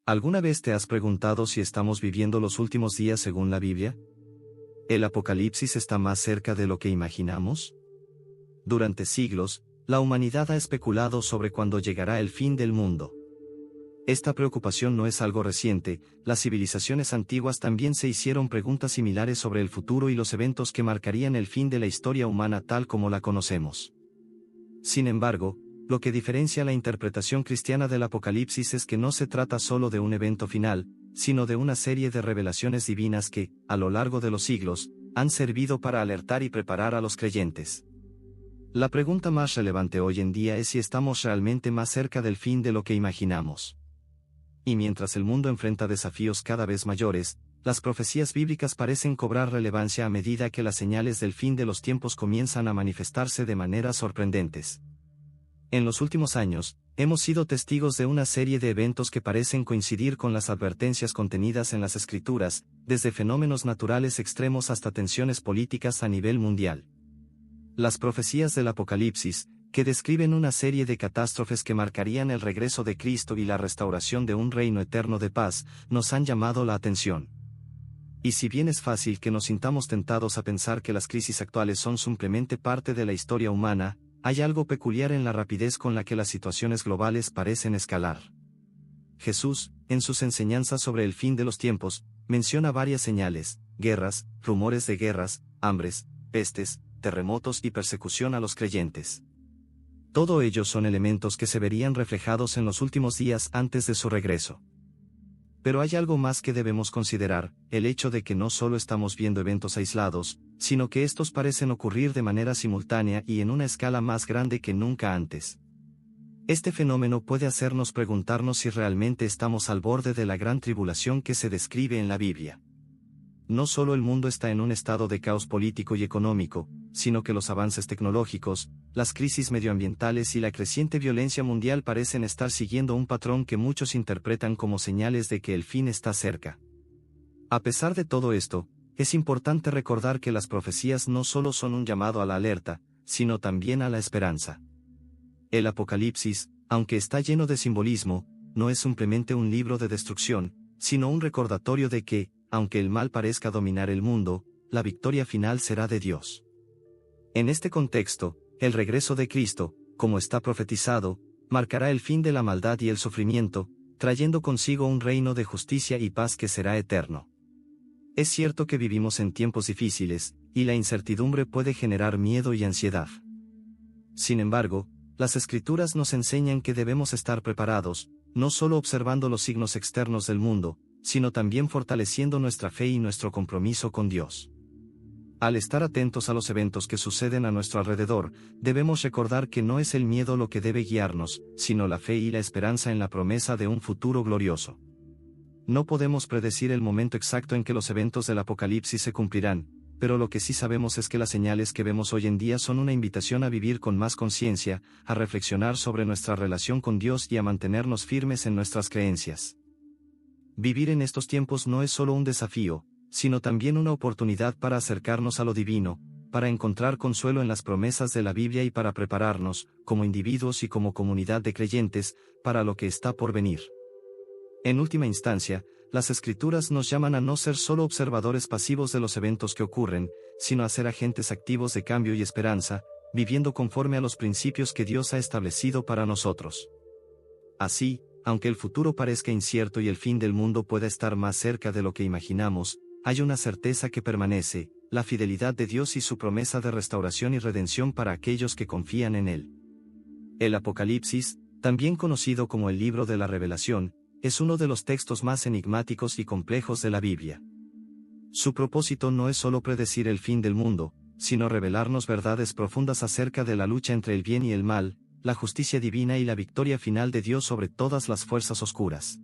¿Alguna vez te has preguntado si estamos viviendo los últimos días según la Biblia? ¿El Apocalipsis está más cerca de lo que imaginamos? Durante siglos, la humanidad ha especulado sobre cuándo llegará el fin del mundo. Esta preocupación no es algo reciente, las civilizaciones antiguas también se hicieron preguntas similares sobre el futuro y los eventos que marcarían el fin de la historia humana tal como la conocemos. Sin embargo, lo que diferencia la interpretación cristiana del Apocalipsis es que no se trata solo de un evento final, sino de una serie de revelaciones divinas que, a lo largo de los siglos, han servido para alertar y preparar a los creyentes. La pregunta más relevante hoy en día es si estamos realmente más cerca del fin de lo que imaginamos. Y mientras el mundo enfrenta desafíos cada vez mayores, las profecías bíblicas parecen cobrar relevancia a medida que las señales del fin de los tiempos comienzan a manifestarse de maneras sorprendentes. En los últimos años, hemos sido testigos de una serie de eventos que parecen coincidir con las advertencias contenidas en las Escrituras, desde fenómenos naturales extremos hasta tensiones políticas a nivel mundial. Las profecías del Apocalipsis, que describen una serie de catástrofes que marcarían el regreso de Cristo y la restauración de un reino eterno de paz, nos han llamado la atención. Y si bien es fácil que nos sintamos tentados a pensar que las crisis actuales son simplemente parte de la historia humana, hay algo peculiar en la rapidez con la que las situaciones globales parecen escalar. Jesús, en sus enseñanzas sobre el fin de los tiempos, menciona varias señales: guerras, rumores de guerras, hambres, pestes, terremotos y persecución a los creyentes. Todo ello son elementos que se verían reflejados en los últimos días antes de su regreso. Pero hay algo más que debemos considerar: el hecho de que no solo estamos viendo eventos aislados, sino que estos parecen ocurrir de manera simultánea y en una escala más grande que nunca antes. Este fenómeno puede hacernos preguntarnos si realmente estamos al borde de la gran tribulación que se describe en la Biblia. No solo el mundo está en un estado de caos político y económico, sino que los avances tecnológicos, las crisis medioambientales y la creciente violencia mundial parecen estar siguiendo un patrón que muchos interpretan como señales de que el fin está cerca. A pesar de todo esto, es importante recordar que las profecías no solo son un llamado a la alerta, sino también a la esperanza. El Apocalipsis, aunque está lleno de simbolismo, no es simplemente un libro de destrucción, sino un recordatorio de que, aunque el mal parezca dominar el mundo, la victoria final será de Dios. En este contexto, el regreso de Cristo, como está profetizado, marcará el fin de la maldad y el sufrimiento, trayendo consigo un reino de justicia y paz que será eterno. Es cierto que vivimos en tiempos difíciles, y la incertidumbre puede generar miedo y ansiedad. Sin embargo, las Escrituras nos enseñan que debemos estar preparados, no solo observando los signos externos del mundo, sino también fortaleciendo nuestra fe y nuestro compromiso con Dios. Al estar atentos a los eventos que suceden a nuestro alrededor, debemos recordar que no es el miedo lo que debe guiarnos, sino la fe y la esperanza en la promesa de un futuro glorioso. No podemos predecir el momento exacto en que los eventos del Apocalipsis se cumplirán, pero lo que sí sabemos es que las señales que vemos hoy en día son una invitación a vivir con más conciencia, a reflexionar sobre nuestra relación con Dios y a mantenernos firmes en nuestras creencias. Vivir en estos tiempos no es solo un desafío, sino también una oportunidad para acercarnos a lo divino, para encontrar consuelo en las promesas de la Biblia y para prepararnos, como individuos y como comunidad de creyentes, para lo que está por venir. En última instancia, las Escrituras nos llaman a no ser solo observadores pasivos de los eventos que ocurren, sino a ser agentes activos de cambio y esperanza, viviendo conforme a los principios que Dios ha establecido para nosotros. Así, aunque el futuro parezca incierto y el fin del mundo pueda estar más cerca de lo que imaginamos, hay una certeza que permanece: la fidelidad de Dios y su promesa de restauración y redención para aquellos que confían en Él. El Apocalipsis, también conocido como el Libro de la Revelación, es uno de los textos más enigmáticos y complejos de la Biblia. Su propósito no es solo predecir el fin del mundo, sino revelarnos verdades profundas acerca de la lucha entre el bien y el mal, la justicia divina y la victoria final de Dios sobre todas las fuerzas oscuras.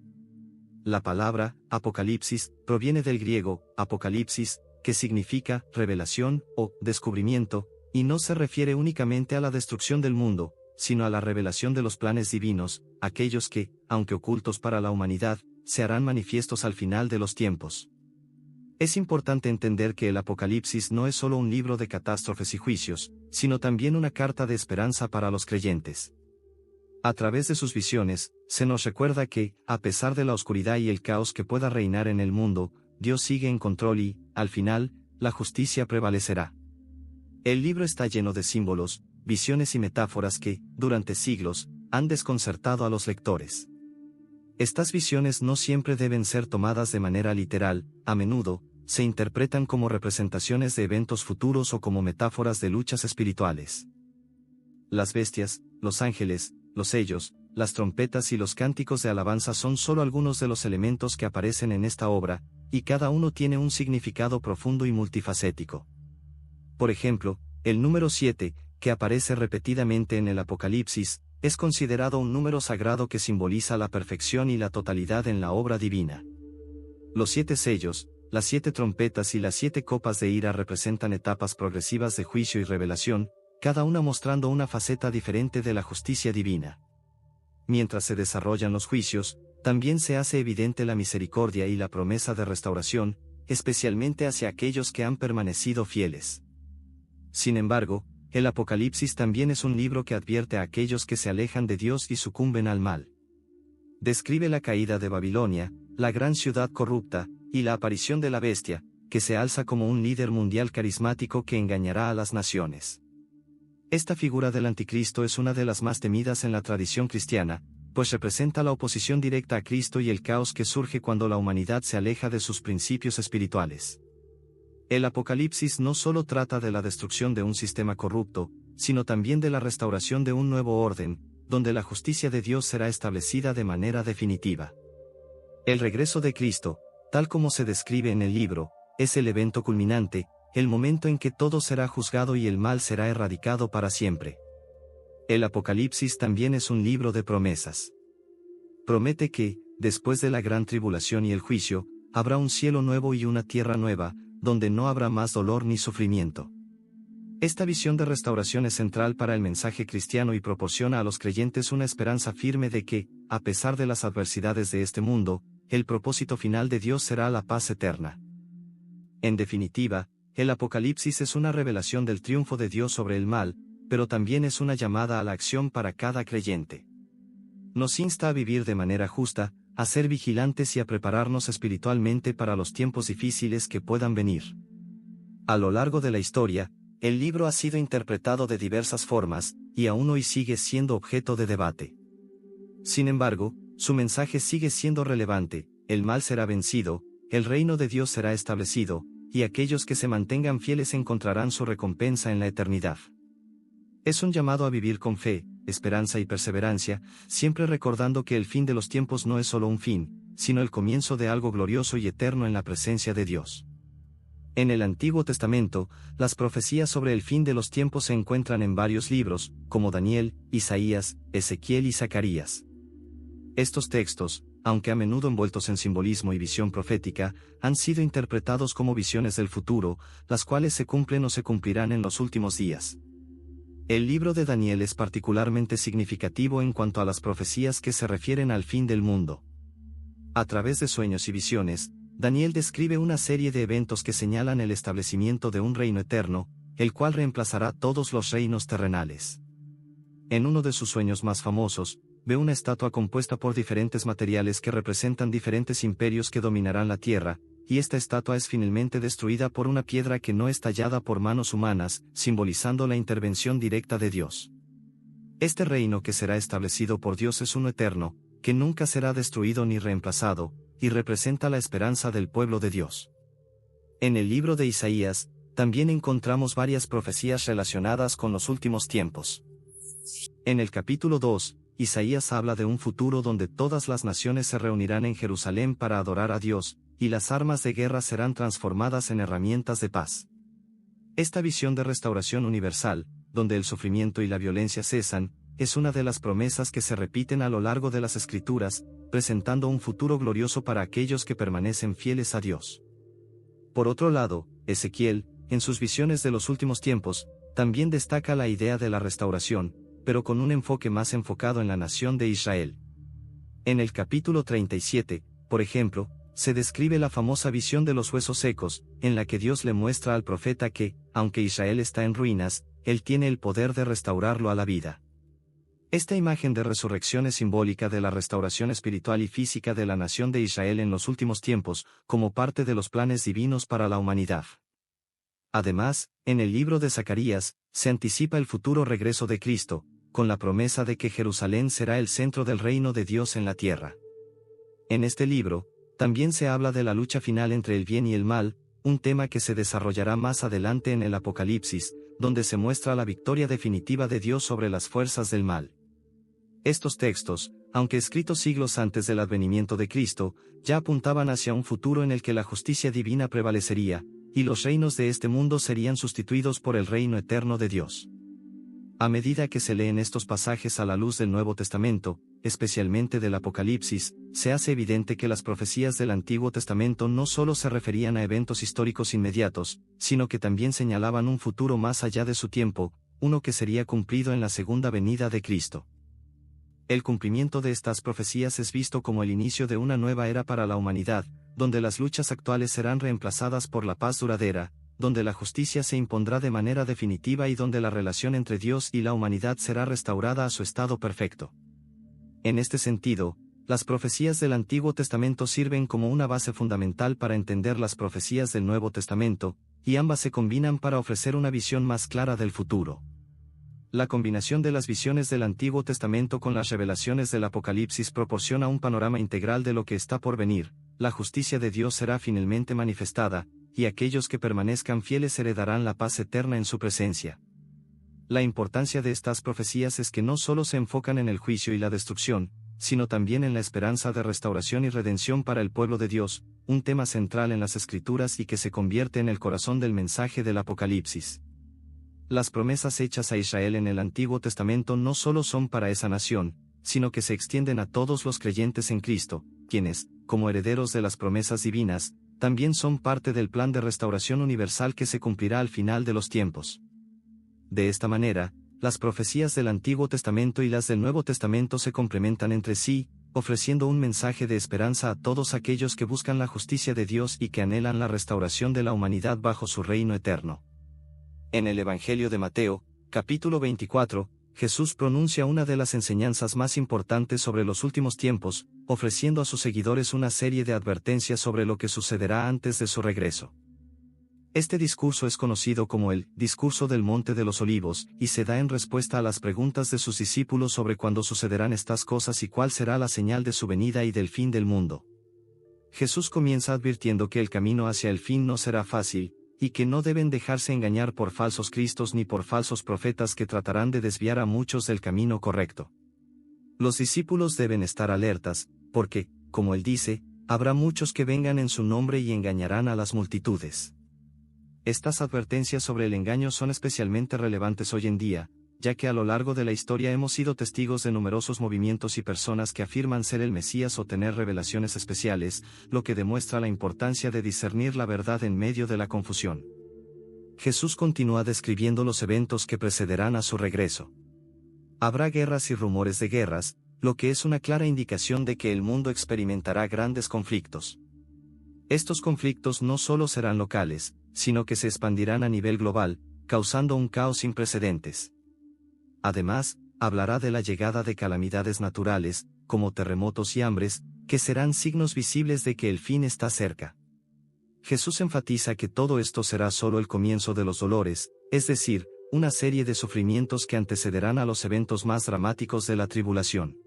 La palabra Apocalipsis proviene del griego apocalipsis, que significa revelación o descubrimiento, y no se refiere únicamente a la destrucción del mundo, sino a la revelación de los planes divinos, aquellos que, aunque ocultos para la humanidad, se harán manifiestos al final de los tiempos. Es importante entender que el Apocalipsis no es solo un libro de catástrofes y juicios, sino también una carta de esperanza para los creyentes. A través de sus visiones, se nos recuerda que, a pesar de la oscuridad y el caos que pueda reinar en el mundo, Dios sigue en control y, al final, la justicia prevalecerá. El libro está lleno de símbolos, visiones y metáforas que, durante siglos, han desconcertado a los lectores. Estas visiones no siempre deben ser tomadas de manera literal, a menudo, se interpretan como representaciones de eventos futuros o como metáforas de luchas espirituales. Las bestias, los ángeles, los sellos, las trompetas y los cánticos de alabanza son solo algunos de los elementos que aparecen en esta obra, y cada uno tiene un significado profundo y multifacético. Por ejemplo, el número 7, que aparece repetidamente en el Apocalipsis, es considerado un número sagrado que simboliza la perfección y la totalidad en la obra divina. Los 7 sellos, las 7 trompetas y las 7 copas de ira representan etapas progresivas de juicio y revelación, cada una mostrando una faceta diferente de la justicia divina. Mientras se desarrollan los juicios, también se hace evidente la misericordia y la promesa de restauración, especialmente hacia aquellos que han permanecido fieles. Sin embargo, el Apocalipsis también es un libro que advierte a aquellos que se alejan de Dios y sucumben al mal. Describe la caída de Babilonia, la gran ciudad corrupta, y la aparición de la bestia, que se alza como un líder mundial carismático que engañará a las naciones. Esta figura del anticristo es una de las más temidas en la tradición cristiana, pues representa la oposición directa a Cristo y el caos que surge cuando la humanidad se aleja de sus principios espirituales. El Apocalipsis no solo trata de la destrucción de un sistema corrupto, sino también de la restauración de un nuevo orden, donde la justicia de Dios será establecida de manera definitiva. El regreso de Cristo, tal como se describe en el libro, es el evento culminante, el momento en que todo será juzgado y el mal será erradicado para siempre. El Apocalipsis también es un libro de promesas. Promete que, después de la gran tribulación y el juicio, habrá un cielo nuevo y una tierra nueva, donde no habrá más dolor ni sufrimiento. Esta visión de restauración es central para el mensaje cristiano y proporciona a los creyentes una esperanza firme de que, a pesar de las adversidades de este mundo, el propósito final de Dios será la paz eterna. En definitiva, el Apocalipsis es una revelación del triunfo de Dios sobre el mal, pero también es una llamada a la acción para cada creyente. Nos insta a vivir de manera justa, a ser vigilantes y a prepararnos espiritualmente para los tiempos difíciles que puedan venir. A lo largo de la historia, el libro ha sido interpretado de diversas formas, y aún hoy sigue siendo objeto de debate. Sin embargo, su mensaje sigue siendo relevante: el mal será vencido, el reino de Dios será establecido, y aquellos que se mantengan fieles encontrarán su recompensa en la eternidad. Es un llamado a vivir con fe, esperanza y perseverancia, siempre recordando que el fin de los tiempos no es solo un fin, sino el comienzo de algo glorioso y eterno en la presencia de Dios. En el Antiguo Testamento, las profecías sobre el fin de los tiempos se encuentran en varios libros, como Daniel, Isaías, Ezequiel y Zacarías. Estos textos, aunque a menudo envueltos en simbolismo y visión profética, han sido interpretados como visiones del futuro, las cuales se cumplen o se cumplirán en los últimos días. El libro de Daniel es particularmente significativo en cuanto a las profecías que se refieren al fin del mundo. A través de sueños y visiones, Daniel describe una serie de eventos que señalan el establecimiento de un reino eterno, el cual reemplazará todos los reinos terrenales. En uno de sus sueños más famosos, ve una estatua compuesta por diferentes materiales que representan diferentes imperios que dominarán la tierra, y esta estatua es finalmente destruida por una piedra que no es tallada por manos humanas, simbolizando la intervención directa de Dios. Este reino que será establecido por Dios es uno eterno, que nunca será destruido ni reemplazado, y representa la esperanza del pueblo de Dios. En el libro de Isaías, también encontramos varias profecías relacionadas con los últimos tiempos. En el capítulo 2, Isaías habla de un futuro donde todas las naciones se reunirán en Jerusalén para adorar a Dios, y las armas de guerra serán transformadas en herramientas de paz. Esta visión de restauración universal, donde el sufrimiento y la violencia cesan, es una de las promesas que se repiten a lo largo de las Escrituras, presentando un futuro glorioso para aquellos que permanecen fieles a Dios. Por otro lado, Ezequiel, en sus visiones de los últimos tiempos, también destaca la idea de la restauración, pero con un enfoque más enfocado en la nación de Israel. En el capítulo 37, por ejemplo, se describe la famosa visión de los huesos secos, en la que Dios le muestra al profeta que, aunque Israel está en ruinas, Él tiene el poder de restaurarlo a la vida. Esta imagen de resurrección es simbólica de la restauración espiritual y física de la nación de Israel en los últimos tiempos, como parte de los planes divinos para la humanidad. Además, en el libro de Zacarías, se anticipa el futuro regreso de Cristo, con la promesa de que Jerusalén será el centro del reino de Dios en la tierra. En este libro, también se habla de la lucha final entre el bien y el mal, un tema que se desarrollará más adelante en el Apocalipsis, donde se muestra la victoria definitiva de Dios sobre las fuerzas del mal. Estos textos, aunque escritos siglos antes del advenimiento de Cristo, ya apuntaban hacia un futuro en el que la justicia divina prevalecería, y los reinos de este mundo serían sustituidos por el reino eterno de Dios. A medida que se leen estos pasajes a la luz del Nuevo Testamento, especialmente del Apocalipsis, se hace evidente que las profecías del Antiguo Testamento no solo se referían a eventos históricos inmediatos, sino que también señalaban un futuro más allá de su tiempo, uno que sería cumplido en la segunda venida de Cristo. El cumplimiento de estas profecías es visto como el inicio de una nueva era para la humanidad, donde las luchas actuales serán reemplazadas por la paz duradera, donde la justicia se impondrá de manera definitiva y donde la relación entre Dios y la humanidad será restaurada a su estado perfecto. En este sentido, las profecías del Antiguo Testamento sirven como una base fundamental para entender las profecías del Nuevo Testamento, y ambas se combinan para ofrecer una visión más clara del futuro. La combinación de las visiones del Antiguo Testamento con las revelaciones del Apocalipsis proporciona un panorama integral de lo que está por venir. La justicia de Dios será finalmente manifestada, y aquellos que permanezcan fieles heredarán la paz eterna en su presencia. La importancia de estas profecías es que no solo se enfocan en el juicio y la destrucción, sino también en la esperanza de restauración y redención para el pueblo de Dios, un tema central en las Escrituras y que se convierte en el corazón del mensaje del Apocalipsis. Las promesas hechas a Israel en el Antiguo Testamento no solo son para esa nación, sino que se extienden a todos los creyentes en Cristo, quienes, como herederos de las promesas divinas, también son parte del plan de restauración universal que se cumplirá al final de los tiempos. De esta manera, las profecías del Antiguo Testamento y las del Nuevo Testamento se complementan entre sí, ofreciendo un mensaje de esperanza a todos aquellos que buscan la justicia de Dios y que anhelan la restauración de la humanidad bajo su reino eterno. En el Evangelio de Mateo, capítulo 24, Jesús pronuncia una de las enseñanzas más importantes sobre los últimos tiempos, ofreciendo a sus seguidores una serie de advertencias sobre lo que sucederá antes de su regreso. Este discurso es conocido como el Discurso del Monte de los Olivos, y se da en respuesta a las preguntas de sus discípulos sobre cuándo sucederán estas cosas y cuál será la señal de su venida y del fin del mundo. Jesús comienza advirtiendo que el camino hacia el fin no será fácil, y que no deben dejarse engañar por falsos cristos ni por falsos profetas que tratarán de desviar a muchos del camino correcto. Los discípulos deben estar alertas, porque, como él dice, habrá muchos que vengan en su nombre y engañarán a las multitudes. Estas advertencias sobre el engaño son especialmente relevantes hoy en día, ya que a lo largo de la historia hemos sido testigos de numerosos movimientos y personas que afirman ser el Mesías o tener revelaciones especiales, lo que demuestra la importancia de discernir la verdad en medio de la confusión. Jesús continúa describiendo los eventos que precederán a su regreso. Habrá guerras y rumores de guerras, lo que es una clara indicación de que el mundo experimentará grandes conflictos. Estos conflictos no solo serán locales, sino que se expandirán a nivel global, causando un caos sin precedentes. Además, hablará de la llegada de calamidades naturales, como terremotos y hambres, que serán signos visibles de que el fin está cerca. Jesús enfatiza que todo esto será solo el comienzo de los dolores, es decir, una serie de sufrimientos que antecederán a los eventos más dramáticos de la tribulación.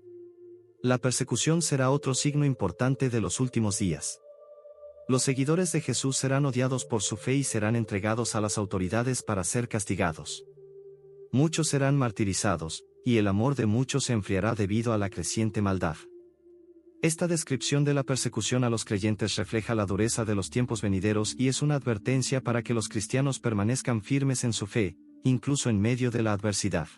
La persecución será otro signo importante de los últimos días. Los seguidores de Jesús serán odiados por su fe y serán entregados a las autoridades para ser castigados. Muchos serán martirizados, y el amor de muchos se enfriará debido a la creciente maldad. Esta descripción de la persecución a los creyentes refleja la dureza de los tiempos venideros y es una advertencia para que los cristianos permanezcan firmes en su fe, incluso en medio de la adversidad.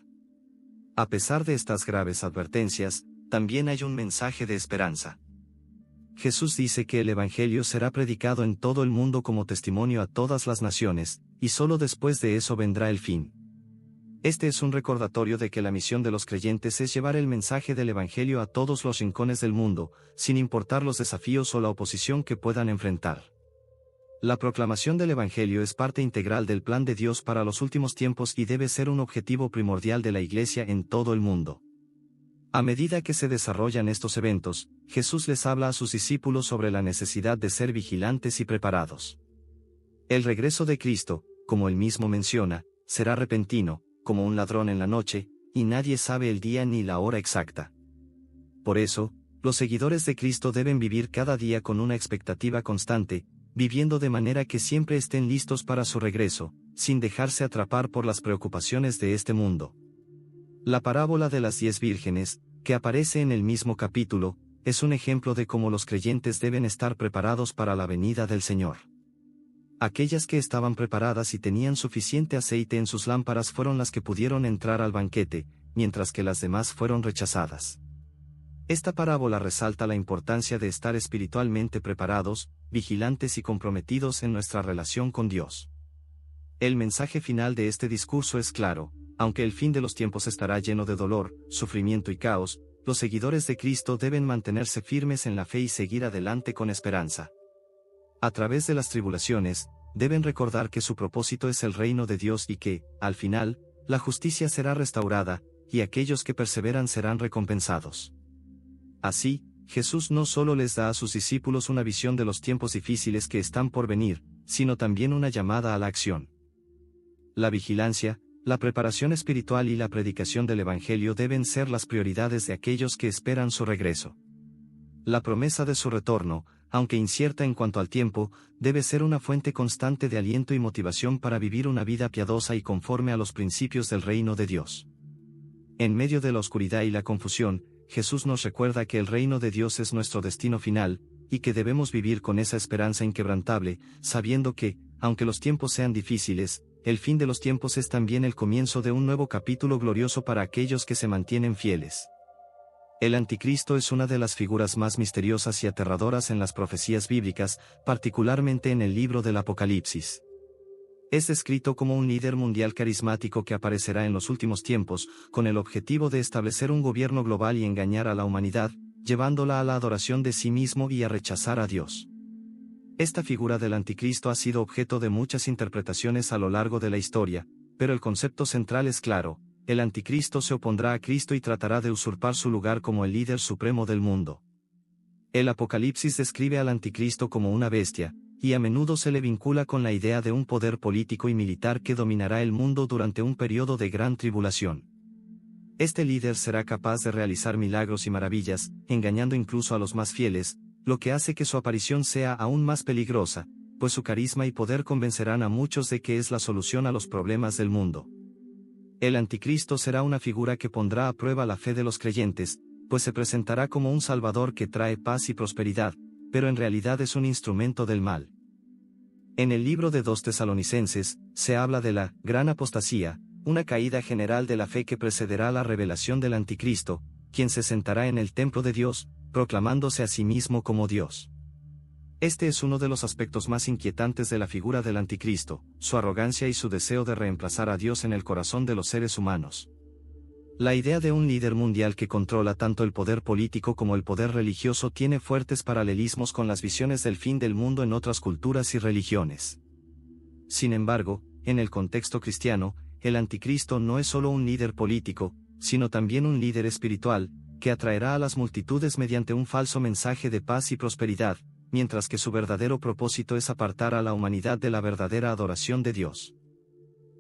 A pesar de estas graves advertencias, también hay un mensaje de esperanza. Jesús dice que el Evangelio será predicado en todo el mundo como testimonio a todas las naciones, y solo después de eso vendrá el fin. Este es un recordatorio de que la misión de los creyentes es llevar el mensaje del Evangelio a todos los rincones del mundo, sin importar los desafíos o la oposición que puedan enfrentar. La proclamación del Evangelio es parte integral del plan de Dios para los últimos tiempos y debe ser un objetivo primordial de la Iglesia en todo el mundo. A medida que se desarrollan estos eventos, Jesús les habla a sus discípulos sobre la necesidad de ser vigilantes y preparados. El regreso de Cristo, como él mismo menciona, será repentino, como un ladrón en la noche, y nadie sabe el día ni la hora exacta. Por eso, los seguidores de Cristo deben vivir cada día con una expectativa constante, viviendo de manera que siempre estén listos para su regreso, sin dejarse atrapar por las preocupaciones de este mundo. La parábola de las 10 vírgenes, que aparece en el mismo capítulo, es un ejemplo de cómo los creyentes deben estar preparados para la venida del Señor. Aquellas que estaban preparadas y tenían suficiente aceite en sus lámparas fueron las que pudieron entrar al banquete, mientras que las demás fueron rechazadas. Esta parábola resalta la importancia de estar espiritualmente preparados, vigilantes y comprometidos en nuestra relación con Dios. El mensaje final de este discurso es claro: aunque el fin de los tiempos estará lleno de dolor, sufrimiento y caos, los seguidores de Cristo deben mantenerse firmes en la fe y seguir adelante con esperanza. A través de las tribulaciones, deben recordar que su propósito es el reino de Dios y que, al final, la justicia será restaurada, y aquellos que perseveran serán recompensados. Así, Jesús no solo les da a sus discípulos una visión de los tiempos difíciles que están por venir, sino también una llamada a la acción. La vigilancia, la preparación espiritual y la predicación del Evangelio deben ser las prioridades de aquellos que esperan su regreso. La promesa de su retorno, aunque incierta en cuanto al tiempo, debe ser una fuente constante de aliento y motivación para vivir una vida piadosa y conforme a los principios del reino de Dios. En medio de la oscuridad y la confusión, Jesús nos recuerda que el reino de Dios es nuestro destino final, y que debemos vivir con esa esperanza inquebrantable, sabiendo que, aunque los tiempos sean difíciles, el fin de los tiempos es también el comienzo de un nuevo capítulo glorioso para aquellos que se mantienen fieles. El anticristo es una de las figuras más misteriosas y aterradoras en las profecías bíblicas, particularmente en el libro del Apocalipsis. Es descrito como un líder mundial carismático que aparecerá en los últimos tiempos, con el objetivo de establecer un gobierno global y engañar a la humanidad, llevándola a la adoración de sí mismo y a rechazar a Dios. Esta figura del anticristo ha sido objeto de muchas interpretaciones a lo largo de la historia, pero el concepto central es claro: el anticristo se opondrá a Cristo y tratará de usurpar su lugar como el líder supremo del mundo. El Apocalipsis describe al anticristo como una bestia, y a menudo se le vincula con la idea de un poder político y militar que dominará el mundo durante un periodo de gran tribulación. Este líder será capaz de realizar milagros y maravillas, engañando incluso a los más fieles, lo que hace que su aparición sea aún más peligrosa, pues su carisma y poder convencerán a muchos de que es la solución a los problemas del mundo. El anticristo será una figura que pondrá a prueba la fe de los creyentes, pues se presentará como un salvador que trae paz y prosperidad, pero en realidad es un instrumento del mal. En el libro de 2 Tesalonicenses, se habla de la gran apostasía, una caída general de la fe que precederá la revelación del anticristo, quien se sentará en el templo de Dios, proclamándose a sí mismo como Dios. Este es uno de los aspectos más inquietantes de la figura del anticristo, su arrogancia y su deseo de reemplazar a Dios en el corazón de los seres humanos. La idea de un líder mundial que controla tanto el poder político como el poder religioso tiene fuertes paralelismos con las visiones del fin del mundo en otras culturas y religiones. Sin embargo, en el contexto cristiano, el anticristo no es solo un líder político, sino también un líder espiritual, que atraerá a las multitudes mediante un falso mensaje de paz y prosperidad, mientras que su verdadero propósito es apartar a la humanidad de la verdadera adoración de Dios.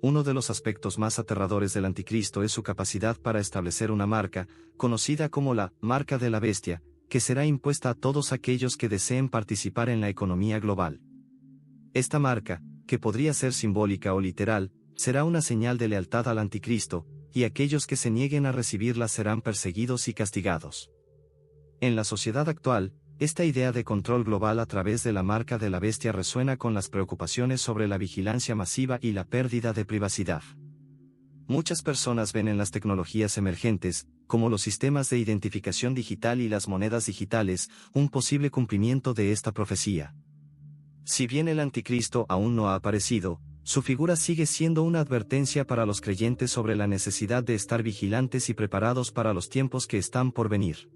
Uno de los aspectos más aterradores del anticristo es su capacidad para establecer una marca, conocida como la marca de la bestia, que será impuesta a todos aquellos que deseen participar en la economía global. Esta marca, que podría ser simbólica o literal, será una señal de lealtad al anticristo, y aquellos que se nieguen a recibirla serán perseguidos y castigados. En la sociedad actual, esta idea de control global a través de la marca de la bestia resuena con las preocupaciones sobre la vigilancia masiva y la pérdida de privacidad. Muchas personas ven en las tecnologías emergentes, como los sistemas de identificación digital y las monedas digitales, un posible cumplimiento de esta profecía. Si bien el anticristo aún no ha aparecido, su figura sigue siendo una advertencia para los creyentes sobre la necesidad de estar vigilantes y preparados para los tiempos que están por venir.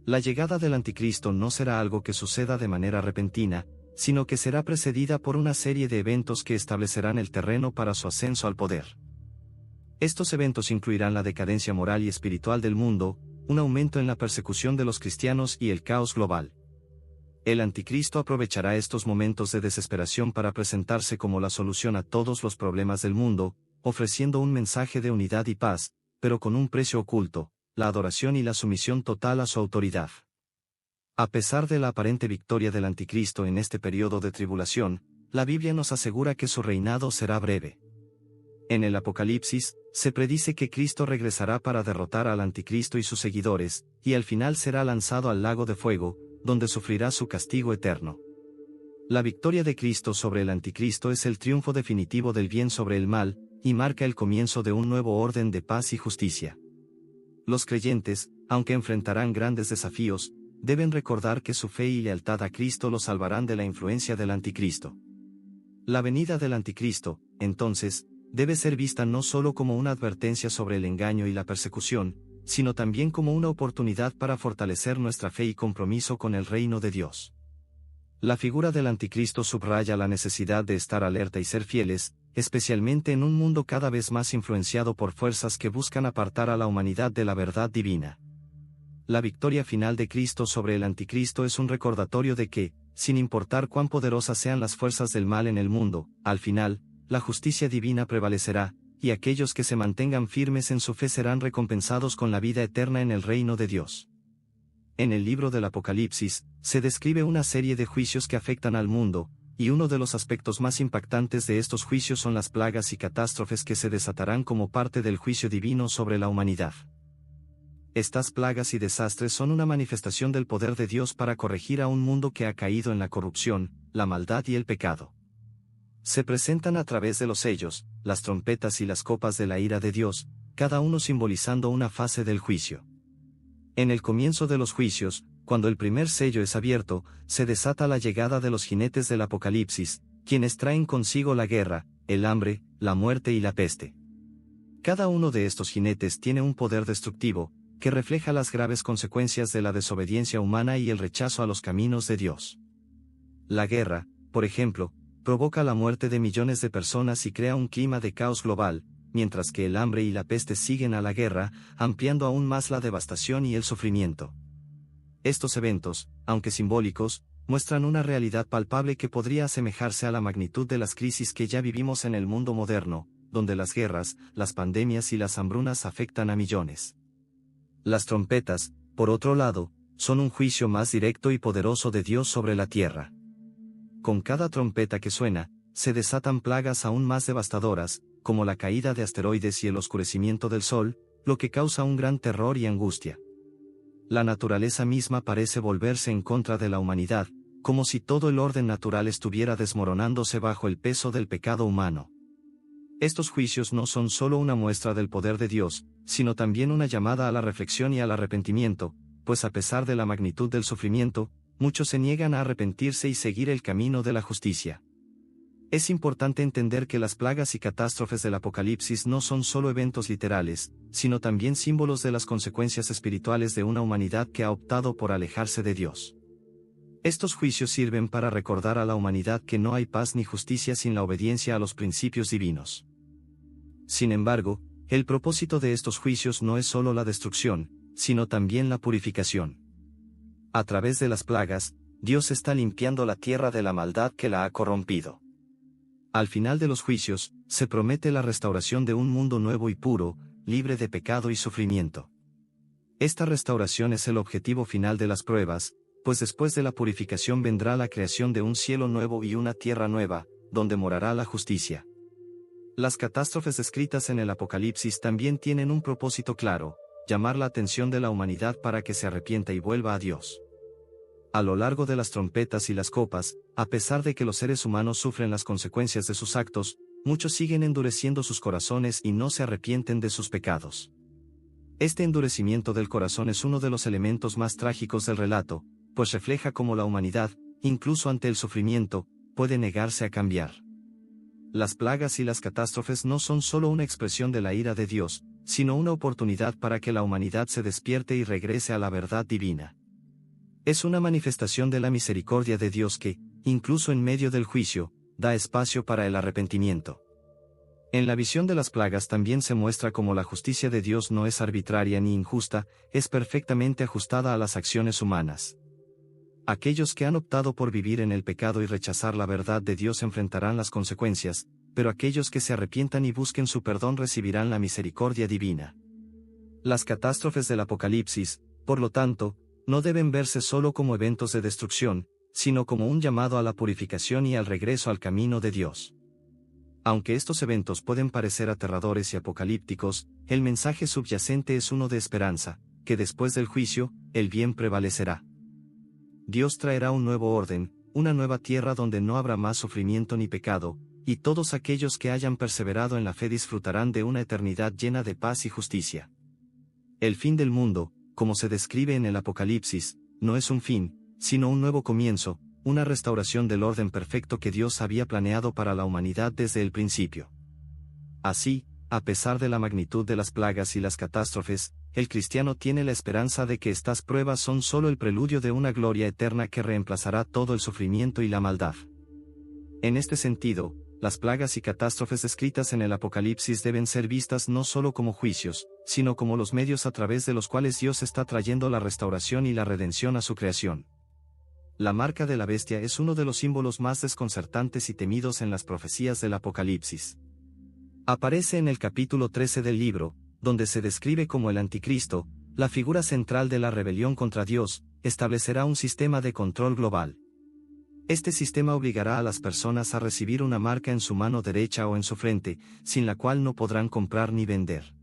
La llegada del anticristo no será algo que suceda de manera repentina, sino que será precedida por una serie de eventos que establecerán el terreno para su ascenso al poder. Estos eventos incluirán la decadencia moral y espiritual del mundo, un aumento en la persecución de los cristianos y el caos global. El anticristo aprovechará estos momentos de desesperación para presentarse como la solución a todos los problemas del mundo, ofreciendo un mensaje de unidad y paz, pero con un precio oculto, la adoración y la sumisión total a su autoridad. A pesar de la aparente victoria del anticristo en este periodo de tribulación, la Biblia nos asegura que su reinado será breve. En el Apocalipsis, se predice que Cristo regresará para derrotar al anticristo y sus seguidores, y al final será lanzado al lago de fuego, donde sufrirá su castigo eterno. La victoria de Cristo sobre el anticristo es el triunfo definitivo del bien sobre el mal, y marca el comienzo de un nuevo orden de paz y justicia. Los creyentes, aunque enfrentarán grandes desafíos, deben recordar que su fe y lealtad a Cristo los salvarán de la influencia del anticristo. La venida del anticristo, entonces, debe ser vista no solo como una advertencia sobre el engaño y la persecución, sino también como una oportunidad para fortalecer nuestra fe y compromiso con el reino de Dios. La figura del anticristo subraya la necesidad de estar alerta y ser fieles, especialmente en un mundo cada vez más influenciado por fuerzas que buscan apartar a la humanidad de la verdad divina. La victoria final de Cristo sobre el anticristo es un recordatorio de que, sin importar cuán poderosas sean las fuerzas del mal en el mundo, al final, la justicia divina prevalecerá, y aquellos que se mantengan firmes en su fe serán recompensados con la vida eterna en el reino de Dios. En el libro del Apocalipsis, se describe una serie de juicios que afectan al mundo, y uno de los aspectos más impactantes de estos juicios son las plagas y catástrofes que se desatarán como parte del juicio divino sobre la humanidad. Estas plagas y desastres son una manifestación del poder de Dios para corregir a un mundo que ha caído en la corrupción, la maldad y el pecado. Se presentan a través de los sellos, las trompetas y las copas de la ira de Dios, cada uno simbolizando una fase del juicio. En el comienzo de los juicios, cuando el primer sello es abierto, se desata la llegada de los jinetes del Apocalipsis, quienes traen consigo la guerra, el hambre, la muerte y la peste. Cada uno de estos jinetes tiene un poder destructivo, que refleja las graves consecuencias de la desobediencia humana y el rechazo a los caminos de Dios. La guerra, por ejemplo, provoca la muerte de millones de personas y crea un clima de caos global, mientras que el hambre y la peste siguen a la guerra, ampliando aún más la devastación y el sufrimiento. Estos eventos, aunque simbólicos, muestran una realidad palpable que podría asemejarse a la magnitud de las crisis que ya vivimos en el mundo moderno, donde las guerras, las pandemias y las hambrunas afectan a millones. Las trompetas, por otro lado, son un juicio más directo y poderoso de Dios sobre la tierra. Con cada trompeta que suena, se desatan plagas aún más devastadoras, como la caída de asteroides y el oscurecimiento del sol, lo que causa un gran terror y angustia. La naturaleza misma parece volverse en contra de la humanidad, como si todo el orden natural estuviera desmoronándose bajo el peso del pecado humano. Estos juicios no son solo una muestra del poder de Dios, sino también una llamada a la reflexión y al arrepentimiento, pues a pesar de la magnitud del sufrimiento, muchos se niegan a arrepentirse y seguir el camino de la justicia. Es importante entender que las plagas y catástrofes del Apocalipsis no son solo eventos literales, sino también símbolos de las consecuencias espirituales de una humanidad que ha optado por alejarse de Dios. Estos juicios sirven para recordar a la humanidad que no hay paz ni justicia sin la obediencia a los principios divinos. Sin embargo, el propósito de estos juicios no es solo la destrucción, sino también la purificación. A través de las plagas, Dios está limpiando la tierra de la maldad que la ha corrompido. Al final de los juicios, se promete la restauración de un mundo nuevo y puro, libre de pecado y sufrimiento. Esta restauración es el objetivo final de las pruebas, pues después de la purificación vendrá la creación de un cielo nuevo y una tierra nueva, donde morará la justicia. Las catástrofes descritas en el Apocalipsis también tienen un propósito claro: llamar la atención de la humanidad para que se arrepienta y vuelva a Dios. A lo largo de las trompetas y las copas, a pesar de que los seres humanos sufren las consecuencias de sus actos, muchos siguen endureciendo sus corazones y no se arrepienten de sus pecados. Este endurecimiento del corazón es uno de los elementos más trágicos del relato, pues refleja cómo la humanidad, incluso ante el sufrimiento, puede negarse a cambiar. Las plagas y las catástrofes no son solo una expresión de la ira de Dios, sino una oportunidad para que la humanidad se despierte y regrese a la verdad divina. Es una manifestación de la misericordia de Dios que, incluso en medio del juicio, da espacio para el arrepentimiento. En la visión de las plagas también se muestra cómo la justicia de Dios no es arbitraria ni injusta, es perfectamente ajustada a las acciones humanas. Aquellos que han optado por vivir en el pecado y rechazar la verdad de Dios enfrentarán las consecuencias, pero aquellos que se arrepientan y busquen su perdón recibirán la misericordia divina. Las catástrofes del Apocalipsis, por lo tanto, no deben verse solo como eventos de destrucción, sino como un llamado a la purificación y al regreso al camino de Dios. Aunque estos eventos pueden parecer aterradores y apocalípticos, el mensaje subyacente es uno de esperanza, que después del juicio, el bien prevalecerá. Dios traerá un nuevo orden, una nueva tierra donde no habrá más sufrimiento ni pecado, y todos aquellos que hayan perseverado en la fe disfrutarán de una eternidad llena de paz y justicia. El fin del mundo, como se describe en el Apocalipsis, no es un fin, sino un nuevo comienzo, una restauración del orden perfecto que Dios había planeado para la humanidad desde el principio. Así, a pesar de la magnitud de las plagas y las catástrofes, el cristiano tiene la esperanza de que estas pruebas son solo el preludio de una gloria eterna que reemplazará todo el sufrimiento y la maldad. En este sentido, las plagas y catástrofes descritas en el Apocalipsis deben ser vistas no solo como juicios, sino como los medios a través de los cuales Dios está trayendo la restauración y la redención a su creación. La marca de la bestia es uno de los símbolos más desconcertantes y temidos en las profecías del Apocalipsis. Aparece en el capítulo 13 del libro, donde se describe como el anticristo, la figura central de la rebelión contra Dios, establecerá un sistema de control global. Este sistema obligará a las personas a recibir una marca en su mano derecha o en su frente, sin la cual no podrán comprar ni vender.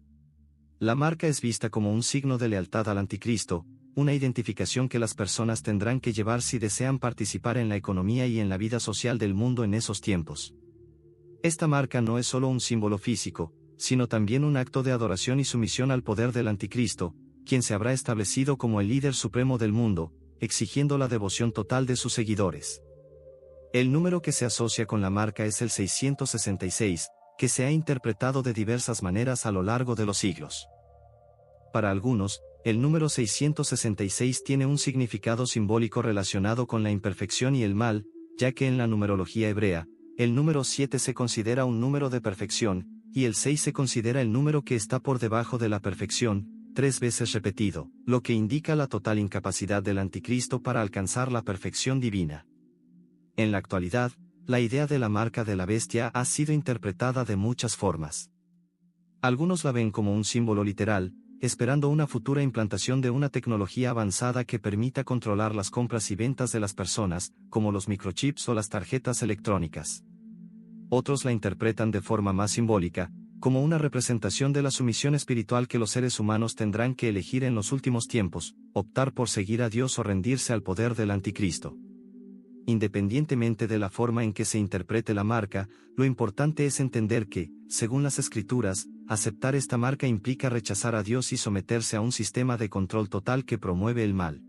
La marca es vista como un signo de lealtad al anticristo, una identificación que las personas tendrán que llevar si desean participar en la economía y en la vida social del mundo en esos tiempos. Esta marca no es solo un símbolo físico, sino también un acto de adoración y sumisión al poder del anticristo, quien se habrá establecido como el líder supremo del mundo, exigiendo la devoción total de sus seguidores. El número que se asocia con la marca es el 666, que se ha interpretado de diversas maneras a lo largo de los siglos. Para algunos, el número 666 tiene un significado simbólico relacionado con la imperfección y el mal, ya que en la numerología hebrea, el número 7 se considera un número de perfección, y el 6 se considera el número que está por debajo de la perfección, 3 veces repetido, lo que indica la total incapacidad del anticristo para alcanzar la perfección divina. En la actualidad, la idea de la marca de la bestia ha sido interpretada de muchas formas. Algunos la ven como un símbolo literal, esperando una futura implantación de una tecnología avanzada que permita controlar las compras y ventas de las personas, como los microchips o las tarjetas electrónicas. Otros la interpretan de forma más simbólica, como una representación de la sumisión espiritual que los seres humanos tendrán que elegir en los últimos tiempos, optar por seguir a Dios o rendirse al poder del anticristo. Independientemente de la forma en que se interprete la marca, lo importante es entender que, según las Escrituras, aceptar esta marca implica rechazar a Dios y someterse a un sistema de control total que promueve el mal.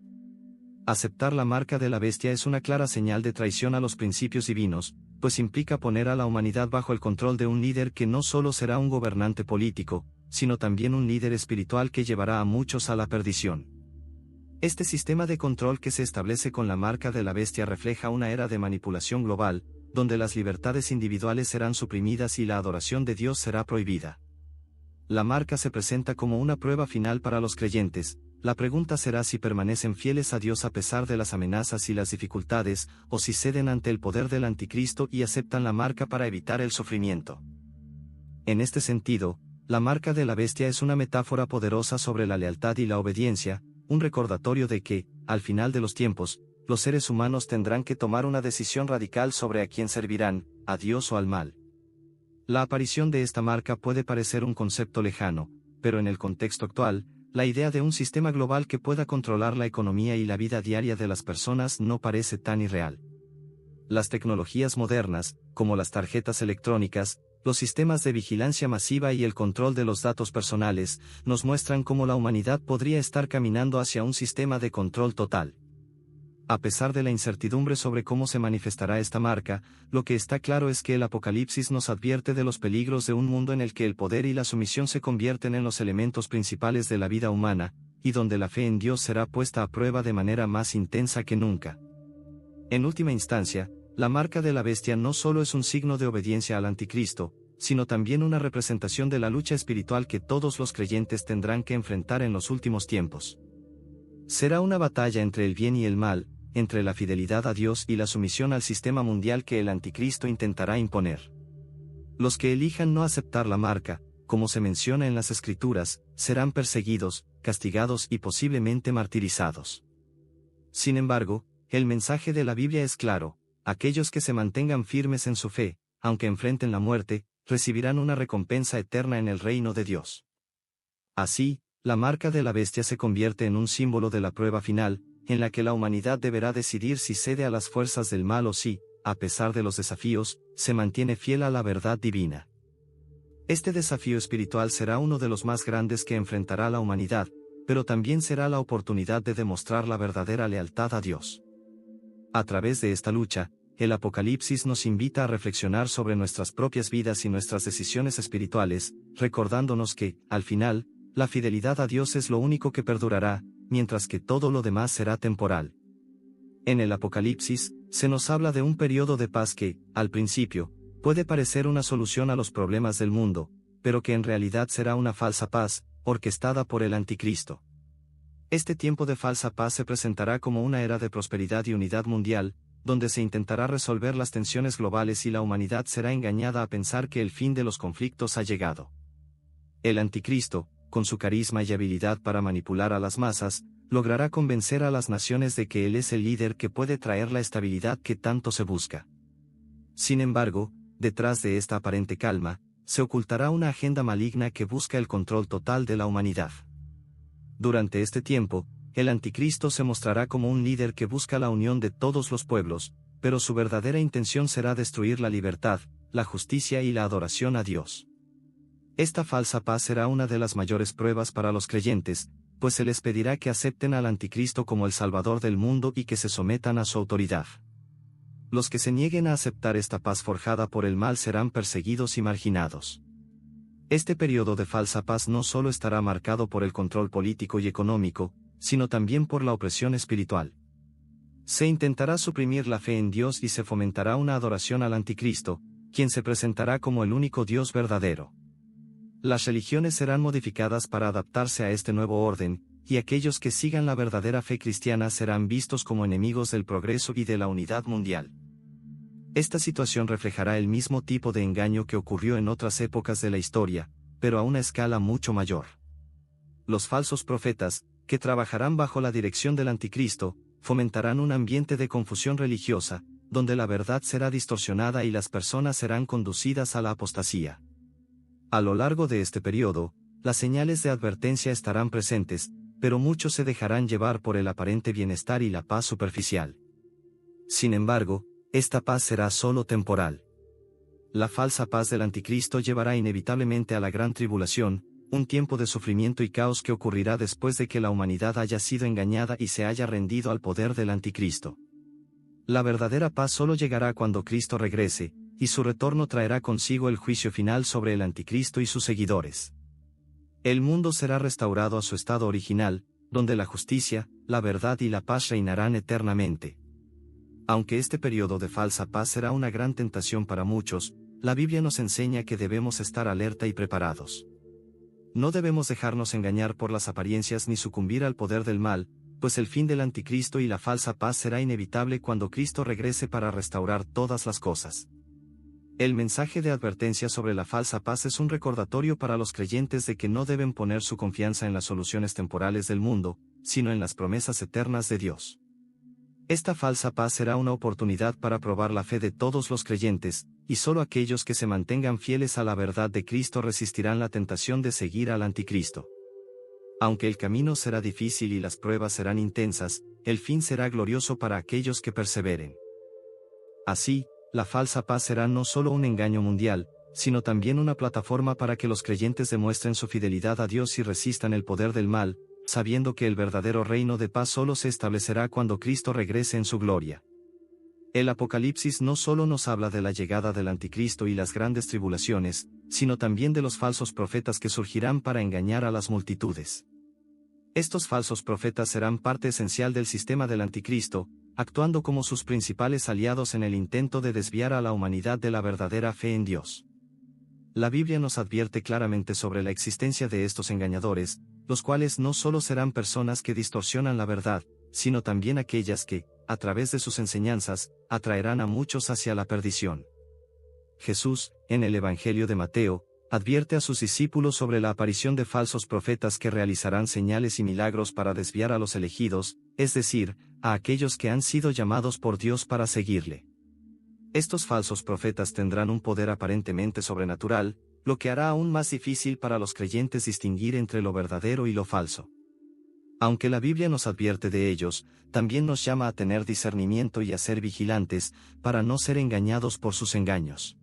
Aceptar la marca de la bestia es una clara señal de traición a los principios divinos, pues implica poner a la humanidad bajo el control de un líder que no solo será un gobernante político, sino también un líder espiritual que llevará a muchos a la perdición. Este sistema de control que se establece con la marca de la bestia refleja una era de manipulación global, donde las libertades individuales serán suprimidas y la adoración de Dios será prohibida. La marca se presenta como una prueba final para los creyentes. La pregunta será si permanecen fieles a Dios a pesar de las amenazas y las dificultades, o si ceden ante el poder del anticristo y aceptan la marca para evitar el sufrimiento. En este sentido, la marca de la bestia es una metáfora poderosa sobre la lealtad y la obediencia, un recordatorio de que, al final de los tiempos, los seres humanos tendrán que tomar una decisión radical sobre a quién servirán, a Dios o al mal. La aparición de esta marca puede parecer un concepto lejano, pero en el contexto actual, la idea de un sistema global que pueda controlar la economía y la vida diaria de las personas no parece tan irreal. Las tecnologías modernas, como las tarjetas electrónicas, los sistemas de vigilancia masiva y el control de los datos personales, nos muestran cómo la humanidad podría estar caminando hacia un sistema de control total. A pesar de la incertidumbre sobre cómo se manifestará esta marca, lo que está claro es que el Apocalipsis nos advierte de los peligros de un mundo en el que el poder y la sumisión se convierten en los elementos principales de la vida humana, y donde la fe en Dios será puesta a prueba de manera más intensa que nunca. En última instancia, la marca de la bestia no solo es un signo de obediencia al anticristo, sino también una representación de la lucha espiritual que todos los creyentes tendrán que enfrentar en los últimos tiempos. Será una batalla entre el bien y el mal, entre la fidelidad a Dios y la sumisión al sistema mundial que el anticristo intentará imponer. Los que elijan no aceptar la marca, como se menciona en las Escrituras, serán perseguidos, castigados y posiblemente martirizados. Sin embargo, el mensaje de la Biblia es claro: aquellos que se mantengan firmes en su fe, aunque enfrenten la muerte, recibirán una recompensa eterna en el reino de Dios. Así, la marca de la bestia se convierte en un símbolo de la prueba final, en la que la humanidad deberá decidir si cede a las fuerzas del mal o si, a pesar de los desafíos, se mantiene fiel a la verdad divina. Este desafío espiritual será uno de los más grandes que enfrentará la humanidad, pero también será la oportunidad de demostrar la verdadera lealtad a Dios. A través de esta lucha, el Apocalipsis nos invita a reflexionar sobre nuestras propias vidas y nuestras decisiones espirituales, recordándonos que, al final, la fidelidad a Dios es lo único que perdurará, mientras que todo lo demás será temporal. En el Apocalipsis, se nos habla de un periodo de paz que, al principio, puede parecer una solución a los problemas del mundo, pero que en realidad será una falsa paz, orquestada por el anticristo. Este tiempo de falsa paz se presentará como una era de prosperidad y unidad mundial, donde se intentará resolver las tensiones globales y la humanidad será engañada a pensar que el fin de los conflictos ha llegado. El anticristo, con su carisma y habilidad para manipular a las masas, logrará convencer a las naciones de que él es el líder que puede traer la estabilidad que tanto se busca. Sin embargo, detrás de esta aparente calma, se ocultará una agenda maligna que busca el control total de la humanidad. Durante este tiempo, el anticristo se mostrará como un líder que busca la unión de todos los pueblos, pero su verdadera intención será destruir la libertad, la justicia y la adoración a Dios. Esta falsa paz será una de las mayores pruebas para los creyentes, pues se les pedirá que acepten al anticristo como el salvador del mundo y que se sometan a su autoridad. Los que se nieguen a aceptar esta paz forjada por el mal serán perseguidos y marginados. Este periodo de falsa paz no solo estará marcado por el control político y económico, sino también por la opresión espiritual. Se intentará suprimir la fe en Dios y se fomentará una adoración al anticristo, quien se presentará como el único Dios verdadero. Las religiones serán modificadas para adaptarse a este nuevo orden, y aquellos que sigan la verdadera fe cristiana serán vistos como enemigos del progreso y de la unidad mundial. Esta situación reflejará el mismo tipo de engaño que ocurrió en otras épocas de la historia, pero a una escala mucho mayor. Los falsos profetas, que trabajarán bajo la dirección del anticristo, fomentarán un ambiente de confusión religiosa, donde la verdad será distorsionada y las personas serán conducidas a la apostasía. A lo largo de este periodo, las señales de advertencia estarán presentes, pero muchos se dejarán llevar por el aparente bienestar y la paz superficial. Sin embargo, esta paz será solo temporal. La falsa paz del anticristo llevará inevitablemente a la gran tribulación, un tiempo de sufrimiento y caos que ocurrirá después de que la humanidad haya sido engañada y se haya rendido al poder del anticristo. La verdadera paz solo llegará cuando Cristo regrese, y su retorno traerá consigo el juicio final sobre el anticristo y sus seguidores. El mundo será restaurado a su estado original, donde la justicia, la verdad y la paz reinarán eternamente. Aunque este periodo de falsa paz será una gran tentación para muchos, la Biblia nos enseña que debemos estar alerta y preparados. No debemos dejarnos engañar por las apariencias ni sucumbir al poder del mal, pues el fin del anticristo y la falsa paz será inevitable cuando Cristo regrese para restaurar todas las cosas. El mensaje de advertencia sobre la falsa paz es un recordatorio para los creyentes de que no deben poner su confianza en las soluciones temporales del mundo, sino en las promesas eternas de Dios. Esta falsa paz será una oportunidad para probar la fe de todos los creyentes, y solo aquellos que se mantengan fieles a la verdad de Cristo resistirán la tentación de seguir al anticristo. Aunque el camino será difícil y las pruebas serán intensas, el fin será glorioso para aquellos que perseveren. Así, la falsa paz será no solo un engaño mundial, sino también una plataforma para que los creyentes demuestren su fidelidad a Dios y resistan el poder del mal, sabiendo que el verdadero reino de paz solo se establecerá cuando Cristo regrese en su gloria. El Apocalipsis no solo nos habla de la llegada del anticristo y las grandes tribulaciones, sino también de los falsos profetas que surgirán para engañar a las multitudes. Estos falsos profetas serán parte esencial del sistema del anticristo, actuando como sus principales aliados en el intento de desviar a la humanidad de la verdadera fe en Dios. La Biblia nos advierte claramente sobre la existencia de estos engañadores, los cuales no solo serán personas que distorsionan la verdad, sino también aquellas que, a través de sus enseñanzas, atraerán a muchos hacia la perdición. Jesús, en el Evangelio de Mateo, advierte a sus discípulos sobre la aparición de falsos profetas que realizarán señales y milagros para desviar a los elegidos, es decir, a aquellos que han sido llamados por Dios para seguirle. Estos falsos profetas tendrán un poder aparentemente sobrenatural, lo que hará aún más difícil para los creyentes distinguir entre lo verdadero y lo falso. Aunque la Biblia nos advierte de ellos, también nos llama a tener discernimiento y a ser vigilantes, para no ser engañados por sus engaños.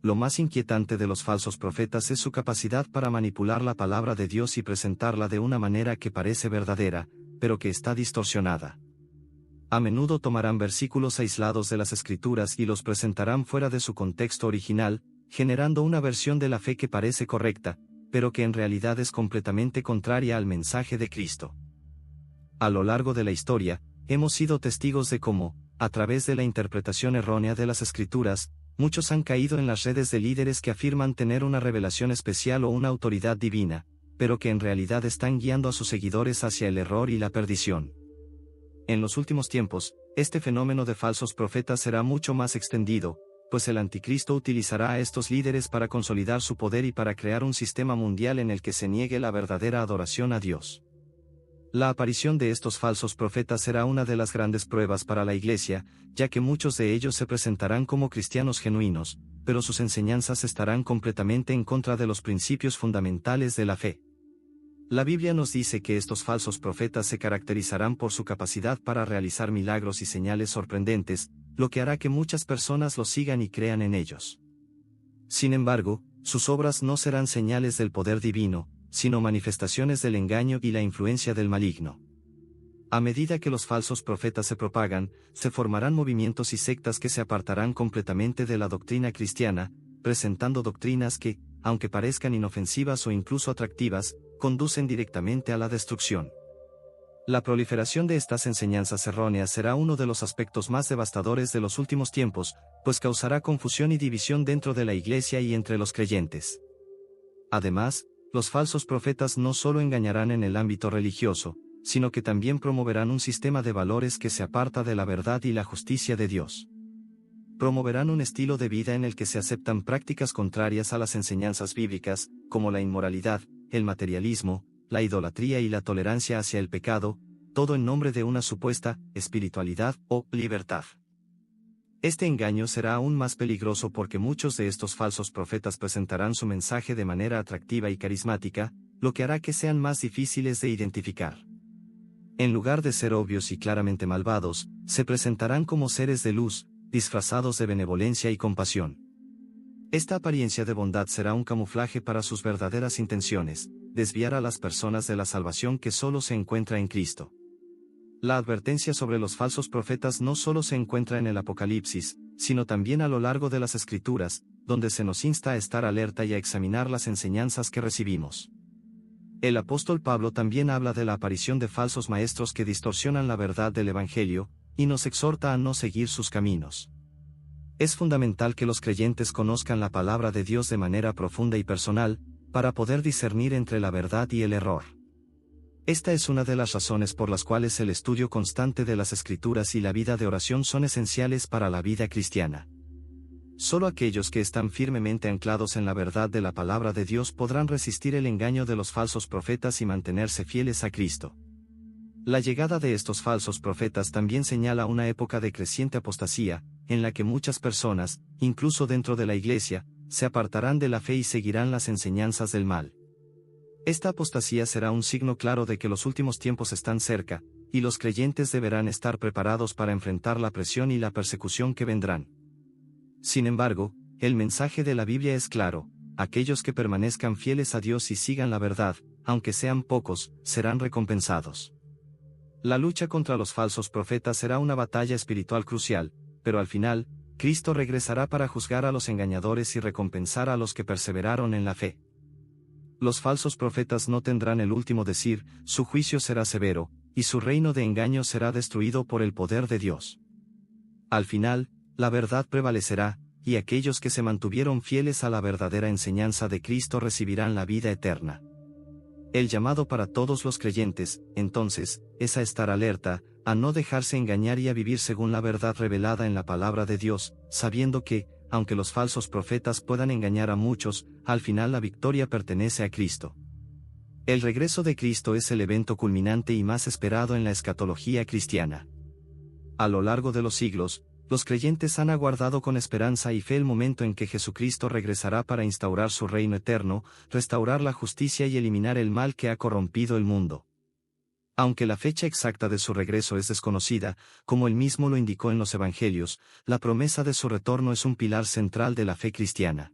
Lo más inquietante de los falsos profetas es su capacidad para manipular la palabra de Dios y presentarla de una manera que parece verdadera, pero que está distorsionada. A menudo tomarán versículos aislados de las Escrituras y los presentarán fuera de su contexto original, generando una versión de la fe que parece correcta, pero que en realidad es completamente contraria al mensaje de Cristo. A lo largo de la historia, hemos sido testigos de cómo, a través de la interpretación errónea de las Escrituras, muchos han caído en las redes de líderes que afirman tener una revelación especial o una autoridad divina, pero que en realidad están guiando a sus seguidores hacia el error y la perdición. En los últimos tiempos, este fenómeno de falsos profetas será mucho más extendido, pues el anticristo utilizará a estos líderes para consolidar su poder y para crear un sistema mundial en el que se niegue la verdadera adoración a Dios. La aparición de estos falsos profetas será una de las grandes pruebas para la Iglesia, ya que muchos de ellos se presentarán como cristianos genuinos, pero sus enseñanzas estarán completamente en contra de los principios fundamentales de la fe. La Biblia nos dice que estos falsos profetas se caracterizarán por su capacidad para realizar milagros y señales sorprendentes, lo que hará que muchas personas los sigan y crean en ellos. Sin embargo, sus obras no serán señales del poder divino, sino manifestaciones del engaño y la influencia del maligno. A medida que los falsos profetas se propagan, se formarán movimientos y sectas que se apartarán completamente de la doctrina cristiana, presentando doctrinas que, aunque parezcan inofensivas o incluso atractivas, conducen directamente a la destrucción. La proliferación de estas enseñanzas erróneas será uno de los aspectos más devastadores de los últimos tiempos, pues causará confusión y división dentro de la Iglesia y entre los creyentes. Además, los falsos profetas no solo engañarán en el ámbito religioso, sino que también promoverán un sistema de valores que se aparta de la verdad y la justicia de Dios. Promoverán un estilo de vida en el que se aceptan prácticas contrarias a las enseñanzas bíblicas, como la inmoralidad, el materialismo, la idolatría y la tolerancia hacia el pecado, todo en nombre de una supuesta espiritualidad o libertad. Este engaño será aún más peligroso porque muchos de estos falsos profetas presentarán su mensaje de manera atractiva y carismática, lo que hará que sean más difíciles de identificar. En lugar de ser obvios y claramente malvados, se presentarán como seres de luz, disfrazados de benevolencia y compasión. Esta apariencia de bondad será un camuflaje para sus verdaderas intenciones, desviar a las personas de la salvación que solo se encuentra en Cristo. La advertencia sobre los falsos profetas no solo se encuentra en el Apocalipsis, sino también a lo largo de las Escrituras, donde se nos insta a estar alerta y a examinar las enseñanzas que recibimos. El apóstol Pablo también habla de la aparición de falsos maestros que distorsionan la verdad del Evangelio, y nos exhorta a no seguir sus caminos. Es fundamental que los creyentes conozcan la palabra de Dios de manera profunda y personal, para poder discernir entre la verdad y el error. Esta es una de las razones por las cuales el estudio constante de las Escrituras y la vida de oración son esenciales para la vida cristiana. Solo aquellos que están firmemente anclados en la verdad de la palabra de Dios podrán resistir el engaño de los falsos profetas y mantenerse fieles a Cristo. La llegada de estos falsos profetas también señala una época de creciente apostasía, en la que muchas personas, incluso dentro de la Iglesia, se apartarán de la fe y seguirán las enseñanzas del mal. Esta apostasía será un signo claro de que los últimos tiempos están cerca, y los creyentes deberán estar preparados para enfrentar la presión y la persecución que vendrán. Sin embargo, el mensaje de la Biblia es claro: aquellos que permanezcan fieles a Dios y sigan la verdad, aunque sean pocos, serán recompensados. La lucha contra los falsos profetas será una batalla espiritual crucial, pero al final, Cristo regresará para juzgar a los engañadores y recompensar a los que perseveraron en la fe. Los falsos profetas no tendrán el último decir, su juicio será severo, y su reino de engaño será destruido por el poder de Dios. Al final, la verdad prevalecerá, y aquellos que se mantuvieron fieles a la verdadera enseñanza de Cristo recibirán la vida eterna. El llamado para todos los creyentes, entonces, es a estar alerta, a no dejarse engañar y a vivir según la verdad revelada en la palabra de Dios, sabiendo que, aunque los falsos profetas puedan engañar a muchos, al final la victoria pertenece a Cristo. El regreso de Cristo es el evento culminante y más esperado en la escatología cristiana. A lo largo de los siglos, los creyentes han aguardado con esperanza y fe el momento en que Jesucristo regresará para instaurar su reino eterno, restaurar la justicia y eliminar el mal que ha corrompido el mundo. Aunque la fecha exacta de su regreso es desconocida, como él mismo lo indicó en los Evangelios, la promesa de su retorno es un pilar central de la fe cristiana.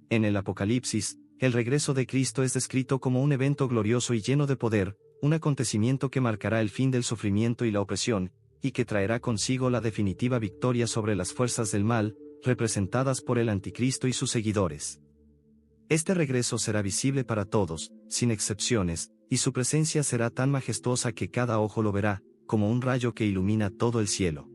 En el Apocalipsis, el regreso de Cristo es descrito como un evento glorioso y lleno de poder, un acontecimiento que marcará el fin del sufrimiento y la opresión, y que traerá consigo la definitiva victoria sobre las fuerzas del mal, representadas por el Anticristo y sus seguidores. Este regreso será visible para todos, sin excepciones, y su presencia será tan majestuosa que cada ojo lo verá, como un rayo que ilumina todo el cielo.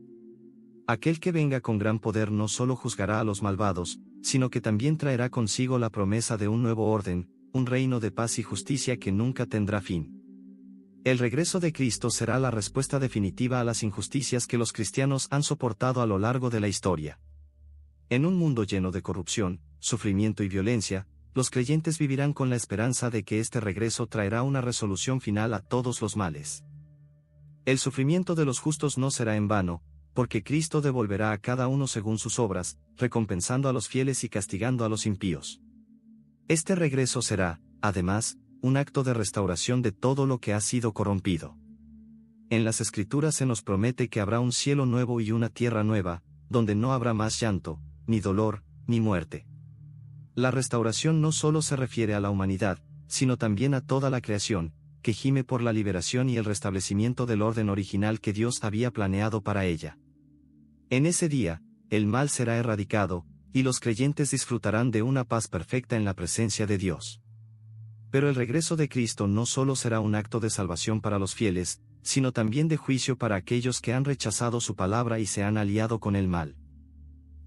Aquel que venga con gran poder no solo juzgará a los malvados, sino que también traerá consigo la promesa de un nuevo orden, un reino de paz y justicia que nunca tendrá fin. El regreso de Cristo será la respuesta definitiva a las injusticias que los cristianos han soportado a lo largo de la historia. En un mundo lleno de corrupción, sufrimiento y violencia, los creyentes vivirán con la esperanza de que este regreso traerá una resolución final a todos los males. El sufrimiento de los justos no será en vano, porque Cristo devolverá a cada uno según sus obras, recompensando a los fieles y castigando a los impíos. Este regreso será, además, un acto de restauración de todo lo que ha sido corrompido. En las Escrituras se nos promete que habrá un cielo nuevo y una tierra nueva, donde no habrá más llanto, ni dolor, ni muerte. La restauración no solo se refiere a la humanidad, sino también a toda la creación, que gime por la liberación y el restablecimiento del orden original que Dios había planeado para ella. En ese día, el mal será erradicado, y los creyentes disfrutarán de una paz perfecta en la presencia de Dios. Pero el regreso de Cristo no solo será un acto de salvación para los fieles, sino también de juicio para aquellos que han rechazado su palabra y se han aliado con el mal.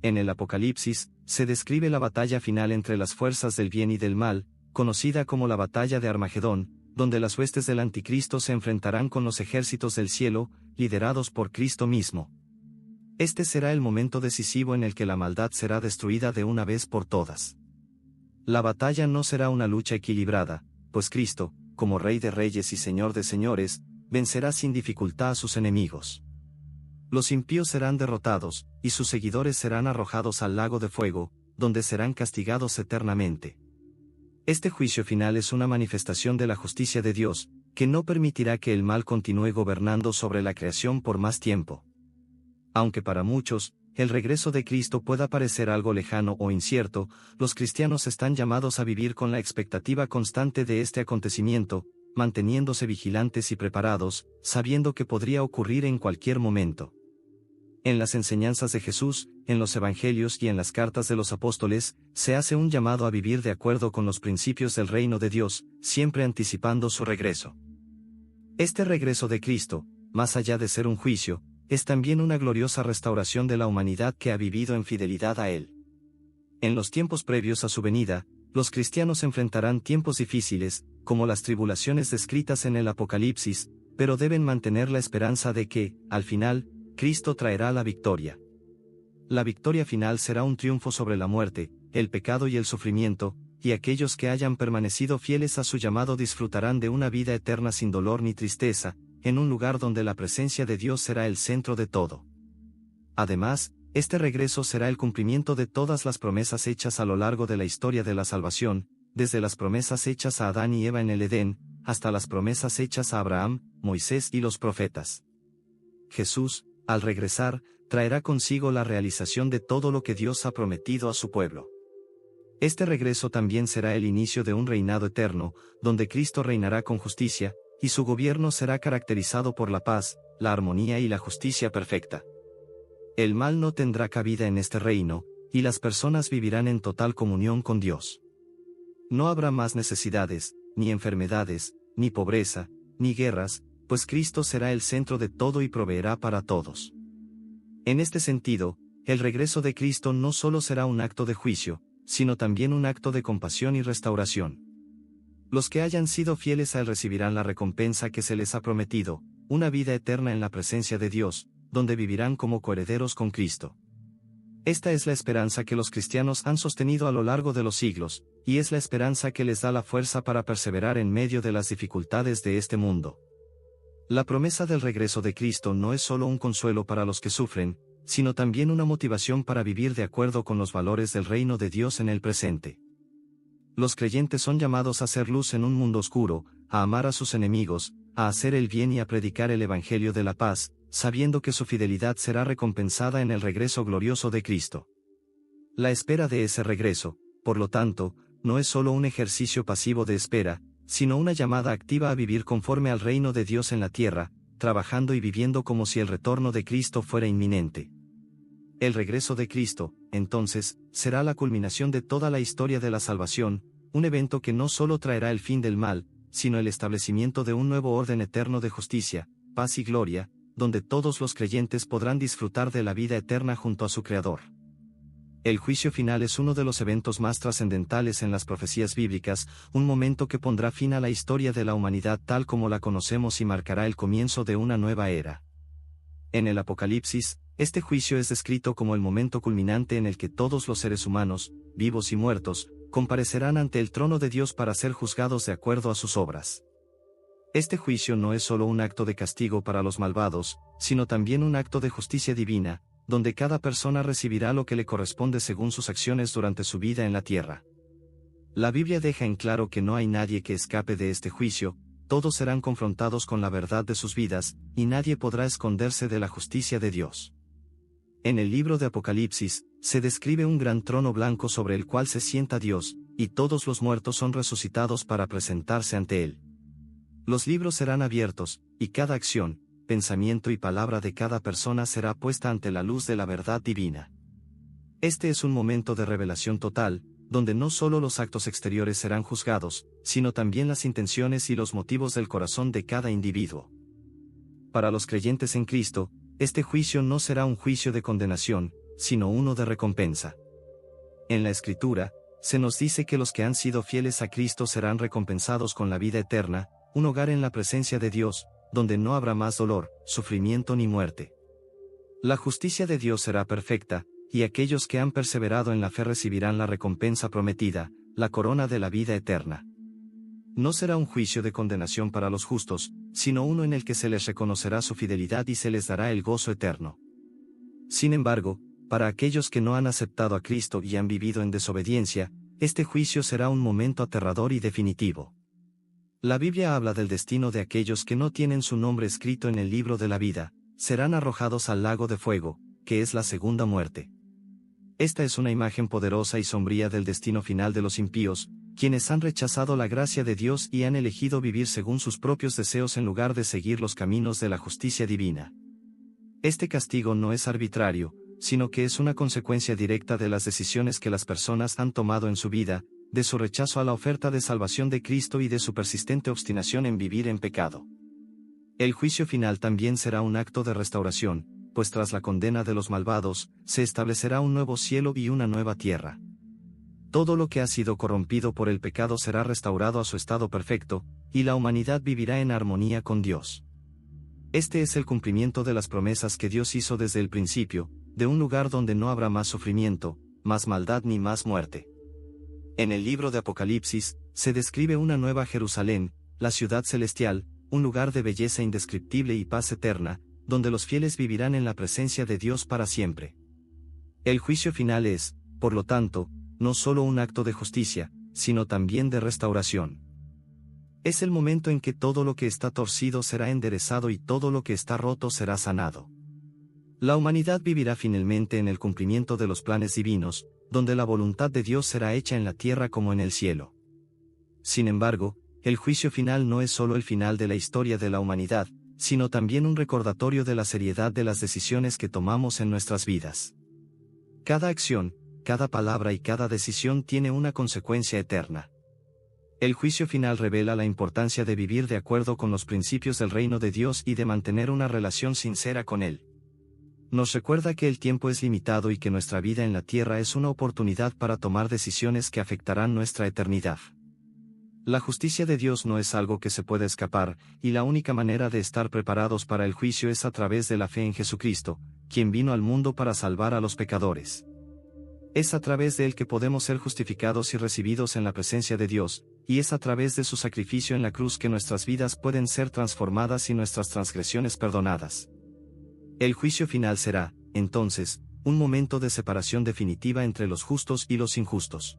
En el Apocalipsis, se describe la batalla final entre las fuerzas del bien y del mal, conocida como la batalla de Armagedón, donde las huestes del Anticristo se enfrentarán con los ejércitos del cielo, liderados por Cristo mismo. Este será el momento decisivo en el que la maldad será destruida de una vez por todas. La batalla no será una lucha equilibrada, pues Cristo, como Rey de Reyes y Señor de Señores, vencerá sin dificultad a sus enemigos. Los impíos serán derrotados, y sus seguidores serán arrojados al lago de fuego, donde serán castigados eternamente. Este juicio final es una manifestación de la justicia de Dios, que no permitirá que el mal continúe gobernando sobre la creación por más tiempo. Aunque para muchos, el regreso de Cristo pueda parecer algo lejano o incierto, los cristianos están llamados a vivir con la expectativa constante de este acontecimiento, manteniéndose vigilantes y preparados, sabiendo que podría ocurrir en cualquier momento. En las enseñanzas de Jesús, en los Evangelios y en las cartas de los apóstoles, se hace un llamado a vivir de acuerdo con los principios del reino de Dios, siempre anticipando su regreso. Este regreso de Cristo, más allá de ser un juicio, es también una gloriosa restauración de la humanidad que ha vivido en fidelidad a Él. En los tiempos previos a su venida, los cristianos enfrentarán tiempos difíciles, como las tribulaciones descritas en el Apocalipsis, pero deben mantener la esperanza de que, al final, Cristo traerá la victoria. La victoria final será un triunfo sobre la muerte, el pecado y el sufrimiento, y aquellos que hayan permanecido fieles a su llamado disfrutarán de una vida eterna sin dolor ni tristeza, en un lugar donde la presencia de Dios será el centro de todo. Además, este regreso será el cumplimiento de todas las promesas hechas a lo largo de la historia de la salvación, desde las promesas hechas a Adán y Eva en el Edén, hasta las promesas hechas a Abraham, Moisés y los profetas. Jesús, al regresar, traerá consigo la realización de todo lo que Dios ha prometido a su pueblo. Este regreso también será el inicio de un reinado eterno, donde Cristo reinará con justicia, y su gobierno será caracterizado por la paz, la armonía y la justicia perfecta. El mal no tendrá cabida en este reino, y las personas vivirán en total comunión con Dios. No habrá más necesidades, ni enfermedades, ni pobreza, ni guerras, pues Cristo será el centro de todo y proveerá para todos. En este sentido, el regreso de Cristo no solo será un acto de juicio, sino también un acto de compasión y restauración. Los que hayan sido fieles a Él recibirán la recompensa que se les ha prometido, una vida eterna en la presencia de Dios, donde vivirán como coherederos con Cristo. Esta es la esperanza que los cristianos han sostenido a lo largo de los siglos, y es la esperanza que les da la fuerza para perseverar en medio de las dificultades de este mundo. La promesa del regreso de Cristo no es solo un consuelo para los que sufren, sino también una motivación para vivir de acuerdo con los valores del reino de Dios en el presente. Los creyentes son llamados a ser luz en un mundo oscuro, a amar a sus enemigos, a hacer el bien y a predicar el Evangelio de la paz, sabiendo que su fidelidad será recompensada en el regreso glorioso de Cristo. La espera de ese regreso, por lo tanto, no es solo un ejercicio pasivo de espera, sino una llamada activa a vivir conforme al reino de Dios en la tierra, trabajando y viviendo como si el retorno de Cristo fuera inminente. El regreso de Cristo, entonces, será la culminación de toda la historia de la salvación, un evento que no solo traerá el fin del mal, sino el establecimiento de un nuevo orden eterno de justicia, paz y gloria, donde todos los creyentes podrán disfrutar de la vida eterna junto a su Creador. El juicio final es uno de los eventos más trascendentales en las profecías bíblicas, un momento que pondrá fin a la historia de la humanidad tal como la conocemos y marcará el comienzo de una nueva era. En el Apocalipsis, este juicio es descrito como el momento culminante en el que todos los seres humanos, vivos y muertos, comparecerán ante el trono de Dios para ser juzgados de acuerdo a sus obras. Este juicio no es solo un acto de castigo para los malvados, sino también un acto de justicia divina, donde cada persona recibirá lo que le corresponde según sus acciones durante su vida en la tierra. La Biblia deja en claro que no hay nadie que escape de este juicio, todos serán confrontados con la verdad de sus vidas, y nadie podrá esconderse de la justicia de Dios. En el libro de Apocalipsis, se describe un gran trono blanco sobre el cual se sienta Dios, y todos los muertos son resucitados para presentarse ante Él. Los libros serán abiertos, y cada acción, pensamiento y palabra de cada persona será puesta ante la luz de la verdad divina. Este es un momento de revelación total, donde no solo los actos exteriores serán juzgados, sino también las intenciones y los motivos del corazón de cada individuo. Para los creyentes en Cristo, este juicio no será un juicio de condenación, sino uno de recompensa. En la Escritura, se nos dice que los que han sido fieles a Cristo serán recompensados con la vida eterna, un hogar en la presencia de Dios, donde no habrá más dolor, sufrimiento ni muerte. La justicia de Dios será perfecta, y aquellos que han perseverado en la fe recibirán la recompensa prometida, la corona de la vida eterna. No será un juicio de condenación para los justos, sino uno en el que se les reconocerá su fidelidad y se les dará el gozo eterno. Sin embargo, para aquellos que no han aceptado a Cristo y han vivido en desobediencia, este juicio será un momento aterrador y definitivo. La Biblia habla del destino de aquellos que no tienen su nombre escrito en el libro de la vida, serán arrojados al lago de fuego, que es la segunda muerte. Esta es una imagen poderosa y sombría del destino final de los impíos, quienes han rechazado la gracia de Dios y han elegido vivir según sus propios deseos en lugar de seguir los caminos de la justicia divina. Este castigo no es arbitrario, sino que es una consecuencia directa de las decisiones que las personas han tomado en su vida, de su rechazo a la oferta de salvación de Cristo y de su persistente obstinación en vivir en pecado. El juicio final también será un acto de restauración, pues tras la condena de los malvados, se establecerá un nuevo cielo y una nueva tierra. Todo lo que ha sido corrompido por el pecado será restaurado a su estado perfecto, y la humanidad vivirá en armonía con Dios. Este es el cumplimiento de las promesas que Dios hizo desde el principio, de un lugar donde no habrá más sufrimiento, más maldad ni más muerte. En el libro de Apocalipsis, se describe una nueva Jerusalén, la ciudad celestial, un lugar de belleza indescriptible y paz eterna, donde los fieles vivirán en la presencia de Dios para siempre. El juicio final es, por lo tanto, no solo un acto de justicia, sino también de restauración. Es el momento en que todo lo que está torcido será enderezado y todo lo que está roto será sanado. La humanidad vivirá finalmente en el cumplimiento de los planes divinos, donde la voluntad de Dios será hecha en la tierra como en el cielo. Sin embargo, el juicio final no es solo el final de la historia de la humanidad, sino también un recordatorio de la seriedad de las decisiones que tomamos en nuestras vidas. Cada acción, cada palabra y cada decisión tiene una consecuencia eterna. El juicio final revela la importancia de vivir de acuerdo con los principios del reino de Dios y de mantener una relación sincera con Él. Nos recuerda que el tiempo es limitado y que nuestra vida en la tierra es una oportunidad para tomar decisiones que afectarán nuestra eternidad. La justicia de Dios no es algo que se pueda escapar, y la única manera de estar preparados para el juicio es a través de la fe en Jesucristo, quien vino al mundo para salvar a los pecadores. Es a través de él que podemos ser justificados y recibidos en la presencia de Dios, y es a través de su sacrificio en la cruz que nuestras vidas pueden ser transformadas y nuestras transgresiones perdonadas. El juicio final será, entonces, un momento de separación definitiva entre los justos y los injustos.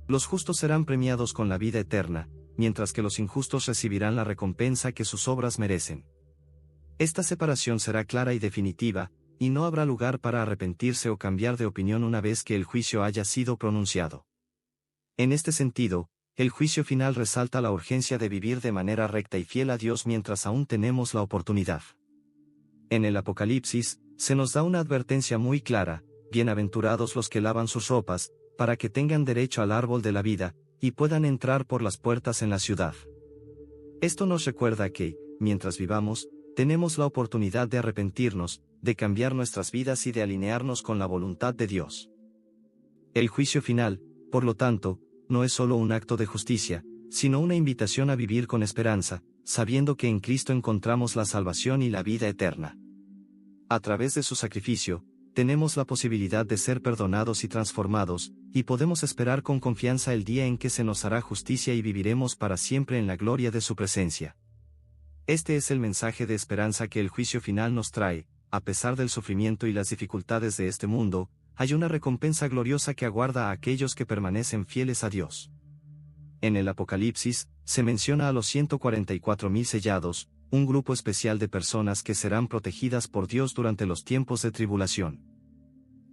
Los justos serán premiados con la vida eterna, mientras que los injustos recibirán la recompensa que sus obras merecen. Esta separación será clara y definitiva, y no habrá lugar para arrepentirse o cambiar de opinión una vez que el juicio haya sido pronunciado. En este sentido, el juicio final resalta la urgencia de vivir de manera recta y fiel a Dios mientras aún tenemos la oportunidad. En el Apocalipsis, se nos da una advertencia muy clara: bienaventurados los que lavan sus ropas, para que tengan derecho al árbol de la vida, y puedan entrar por las puertas en la ciudad. Esto nos recuerda que, mientras vivamos, tenemos la oportunidad de arrepentirnos, de cambiar nuestras vidas y de alinearnos con la voluntad de Dios. El juicio final, por lo tanto, no es solo un acto de justicia, sino una invitación a vivir con esperanza, sabiendo que en Cristo encontramos la salvación y la vida eterna. A través de su sacrificio, tenemos la posibilidad de ser perdonados y transformados, y podemos esperar con confianza el día en que se nos hará justicia y viviremos para siempre en la gloria de su presencia. Este es el mensaje de esperanza que el juicio final nos trae. A pesar del sufrimiento y las dificultades de este mundo, hay una recompensa gloriosa que aguarda a aquellos que permanecen fieles a Dios. En el Apocalipsis, se menciona a los 144,000 sellados, un grupo especial de personas que serán protegidas por Dios durante los tiempos de tribulación.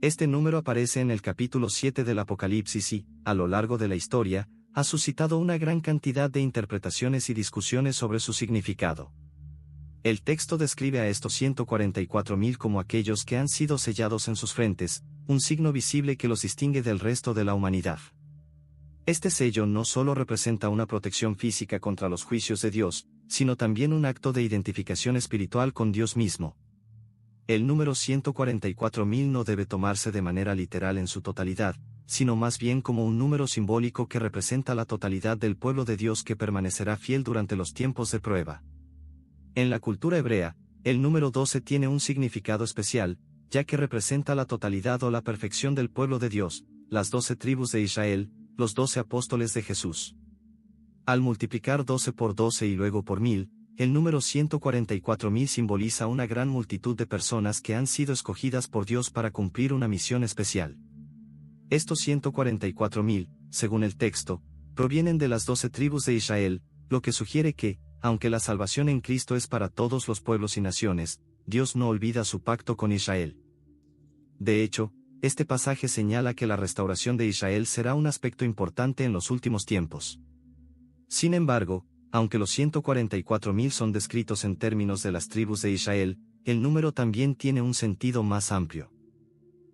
Este número aparece en el capítulo 7 del Apocalipsis y, a lo largo de la historia, ha suscitado una gran cantidad de interpretaciones y discusiones sobre su significado. El texto describe a estos 144,000 como aquellos que han sido sellados en sus frentes, un signo visible que los distingue del resto de la humanidad. Este sello no solo representa una protección física contra los juicios de Dios, sino también un acto de identificación espiritual con Dios mismo. El número 144,000 no debe tomarse de manera literal en su totalidad, sino más bien como un número simbólico que representa la totalidad del pueblo de Dios que permanecerá fiel durante los tiempos de prueba. En la cultura hebrea, el número 12 tiene un significado especial, ya que representa la totalidad o la perfección del pueblo de Dios, las 12 tribus de Israel, los 12 apóstoles de Jesús. Al multiplicar 12 por 12 y luego por 1000, el número 144,000 simboliza una gran multitud de personas que han sido escogidas por Dios para cumplir una misión especial. Estos 144,000, según el texto, provienen de las 12 tribus de Israel, lo que sugiere que, aunque la salvación en Cristo es para todos los pueblos y naciones, Dios no olvida su pacto con Israel. De hecho, este pasaje señala que la restauración de Israel será un aspecto importante en los últimos tiempos. Sin embargo, aunque los 144,000 son descritos en términos de las tribus de Israel, el número también tiene un sentido más amplio.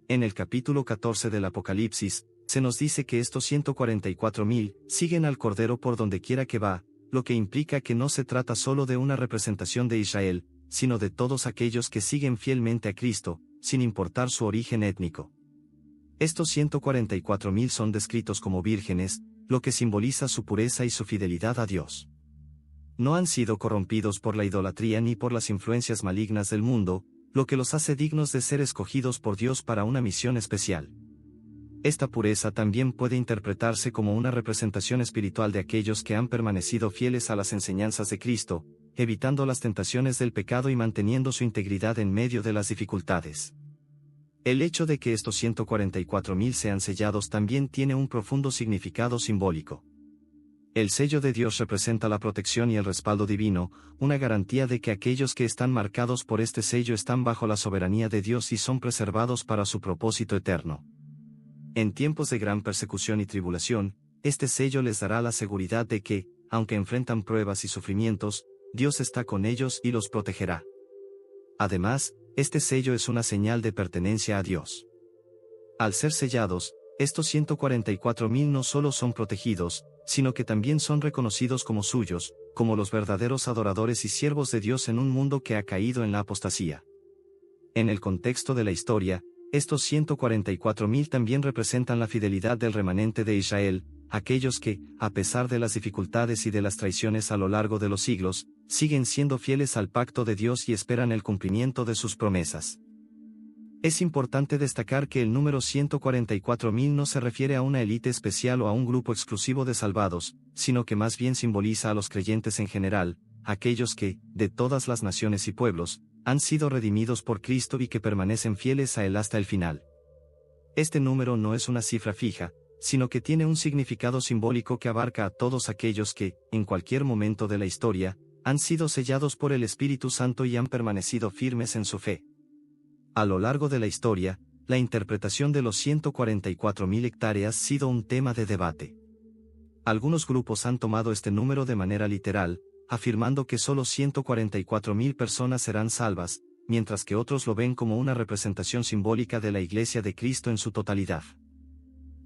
En el capítulo 14 del Apocalipsis, se nos dice que estos 144,000 siguen al Cordero por donde quiera que va, lo que implica que no se trata solo de una representación de Israel, sino de todos aquellos que siguen fielmente a Cristo, sin importar su origen étnico. Estos 144,000 son descritos como vírgenes, lo que simboliza su pureza y su fidelidad a Dios. No han sido corrompidos por la idolatría ni por las influencias malignas del mundo, lo que los hace dignos de ser escogidos por Dios para una misión especial. Esta pureza también puede interpretarse como una representación espiritual de aquellos que han permanecido fieles a las enseñanzas de Cristo, evitando las tentaciones del pecado y manteniendo su integridad en medio de las dificultades. El hecho de que estos 144,000 sean sellados también tiene un profundo significado simbólico. El sello de Dios representa la protección y el respaldo divino, una garantía de que aquellos que están marcados por este sello están bajo la soberanía de Dios y son preservados para su propósito eterno. En tiempos de gran persecución y tribulación, este sello les dará la seguridad de que, aunque enfrentan pruebas y sufrimientos, Dios está con ellos y los protegerá. Además, este sello es una señal de pertenencia a Dios. Al ser sellados, estos 144,000 no solo son protegidos, sino que también son reconocidos como suyos, como los verdaderos adoradores y siervos de Dios en un mundo que ha caído en la apostasía. En el contexto de la historia, estos 144.000 también representan la fidelidad del remanente de Israel, aquellos que, a pesar de las dificultades y de las traiciones a lo largo de los siglos, siguen siendo fieles al pacto de Dios y esperan el cumplimiento de sus promesas. Es importante destacar que el número 144.000 no se refiere a una élite especial o a un grupo exclusivo de salvados, sino que más bien simboliza a los creyentes en general, aquellos que, de todas las naciones y pueblos, han sido redimidos por Cristo y que permanecen fieles a Él hasta el final. Este número no es una cifra fija, sino que tiene un significado simbólico que abarca a todos aquellos que, en cualquier momento de la historia, han sido sellados por el Espíritu Santo y han permanecido firmes en su fe. A lo largo de la historia, la interpretación de los 144.000 hectáreas ha sido un tema de debate. Algunos grupos han tomado este número de manera literal, afirmando que solo 144.000 personas serán salvas, mientras que otros lo ven como una representación simbólica de la Iglesia de Cristo en su totalidad.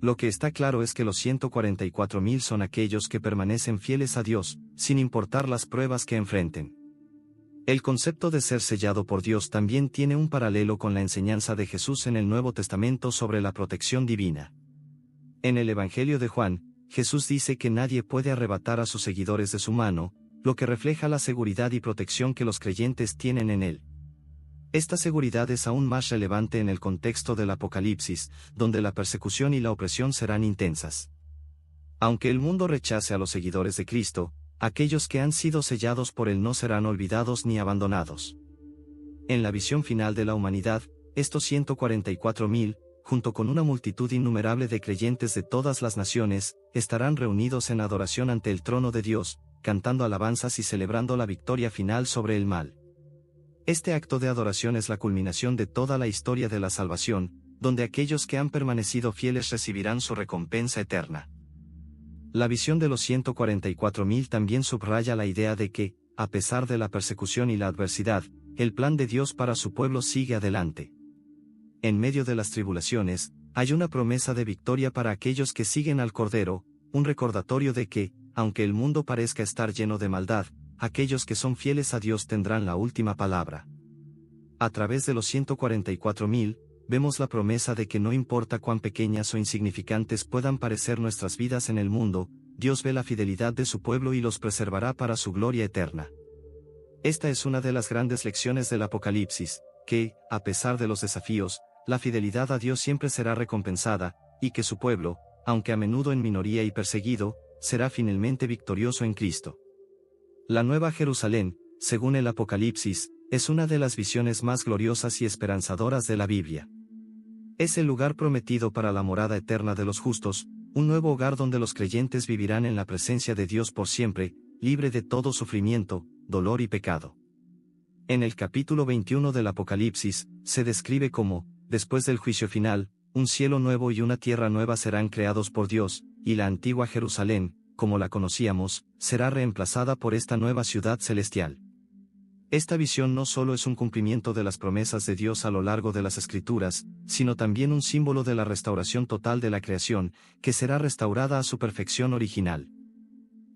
Lo que está claro es que los 144.000 son aquellos que permanecen fieles a Dios, sin importar las pruebas que enfrenten. El concepto de ser sellado por Dios también tiene un paralelo con la enseñanza de Jesús en el Nuevo Testamento sobre la protección divina. En el Evangelio de Juan, Jesús dice que nadie puede arrebatar a sus seguidores de su mano, lo que refleja la seguridad y protección que los creyentes tienen en Él. Esta seguridad es aún más relevante en el contexto del Apocalipsis, donde la persecución y la opresión serán intensas. Aunque el mundo rechace a los seguidores de Cristo, aquellos que han sido sellados por Él no serán olvidados ni abandonados. En la visión final de la humanidad, estos 144.000, junto con una multitud innumerable de creyentes de todas las naciones, estarán reunidos en adoración ante el trono de Dios, cantando alabanzas y celebrando la victoria final sobre el mal. Este acto de adoración es la culminación de toda la historia de la salvación, donde aquellos que han permanecido fieles recibirán su recompensa eterna. La visión de los 144.000 también subraya la idea de que, a pesar de la persecución y la adversidad, el plan de Dios para su pueblo sigue adelante. En medio de las tribulaciones, hay una promesa de victoria para aquellos que siguen al Cordero, un recordatorio de que, aunque el mundo parezca estar lleno de maldad, aquellos que son fieles a Dios tendrán la última palabra. A través de los 144.000, vemos la promesa de que no importa cuán pequeñas o insignificantes puedan parecer nuestras vidas en el mundo, Dios ve la fidelidad de su pueblo y los preservará para su gloria eterna. Esta es una de las grandes lecciones del Apocalipsis, que, a pesar de los desafíos, la fidelidad a Dios siempre será recompensada, y que su pueblo, aunque a menudo en minoría y perseguido, será finalmente victorioso en Cristo. La Nueva Jerusalén, según el Apocalipsis, es una de las visiones más gloriosas y esperanzadoras de la Biblia. Es el lugar prometido para la morada eterna de los justos, un nuevo hogar donde los creyentes vivirán en la presencia de Dios por siempre, libre de todo sufrimiento, dolor y pecado. En el capítulo 21 del Apocalipsis, se describe como, después del juicio final, un cielo nuevo y una tierra nueva serán creados por Dios, y la antigua Jerusalén, como la conocíamos, será reemplazada por esta nueva ciudad celestial. Esta visión no solo es un cumplimiento de las promesas de Dios a lo largo de las Escrituras, sino también un símbolo de la restauración total de la creación, que será restaurada a su perfección original.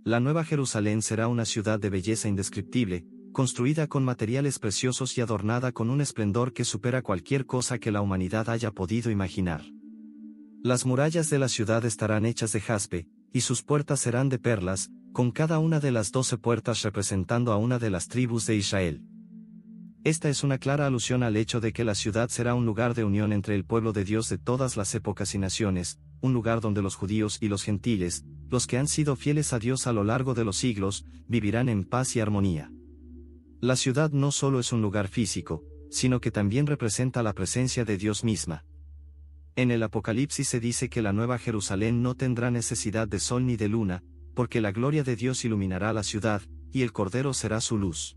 La Nueva Jerusalén será una ciudad de belleza indescriptible, construida con materiales preciosos y adornada con un esplendor que supera cualquier cosa que la humanidad haya podido imaginar. Las murallas de la ciudad estarán hechas de jaspe, y sus puertas serán de perlas, con cada una de las 12 puertas representando a una de las tribus de Israel. Esta es una clara alusión al hecho de que la ciudad será un lugar de unión entre el pueblo de Dios de todas las épocas y naciones, un lugar donde los judíos y los gentiles, los que han sido fieles a Dios a lo largo de los siglos, vivirán en paz y armonía. La ciudad no solo es un lugar físico, sino que también representa la presencia de Dios misma. En el Apocalipsis se dice que la Nueva Jerusalén no tendrá necesidad de sol ni de luna, porque la gloria de Dios iluminará la ciudad, y el Cordero será su luz.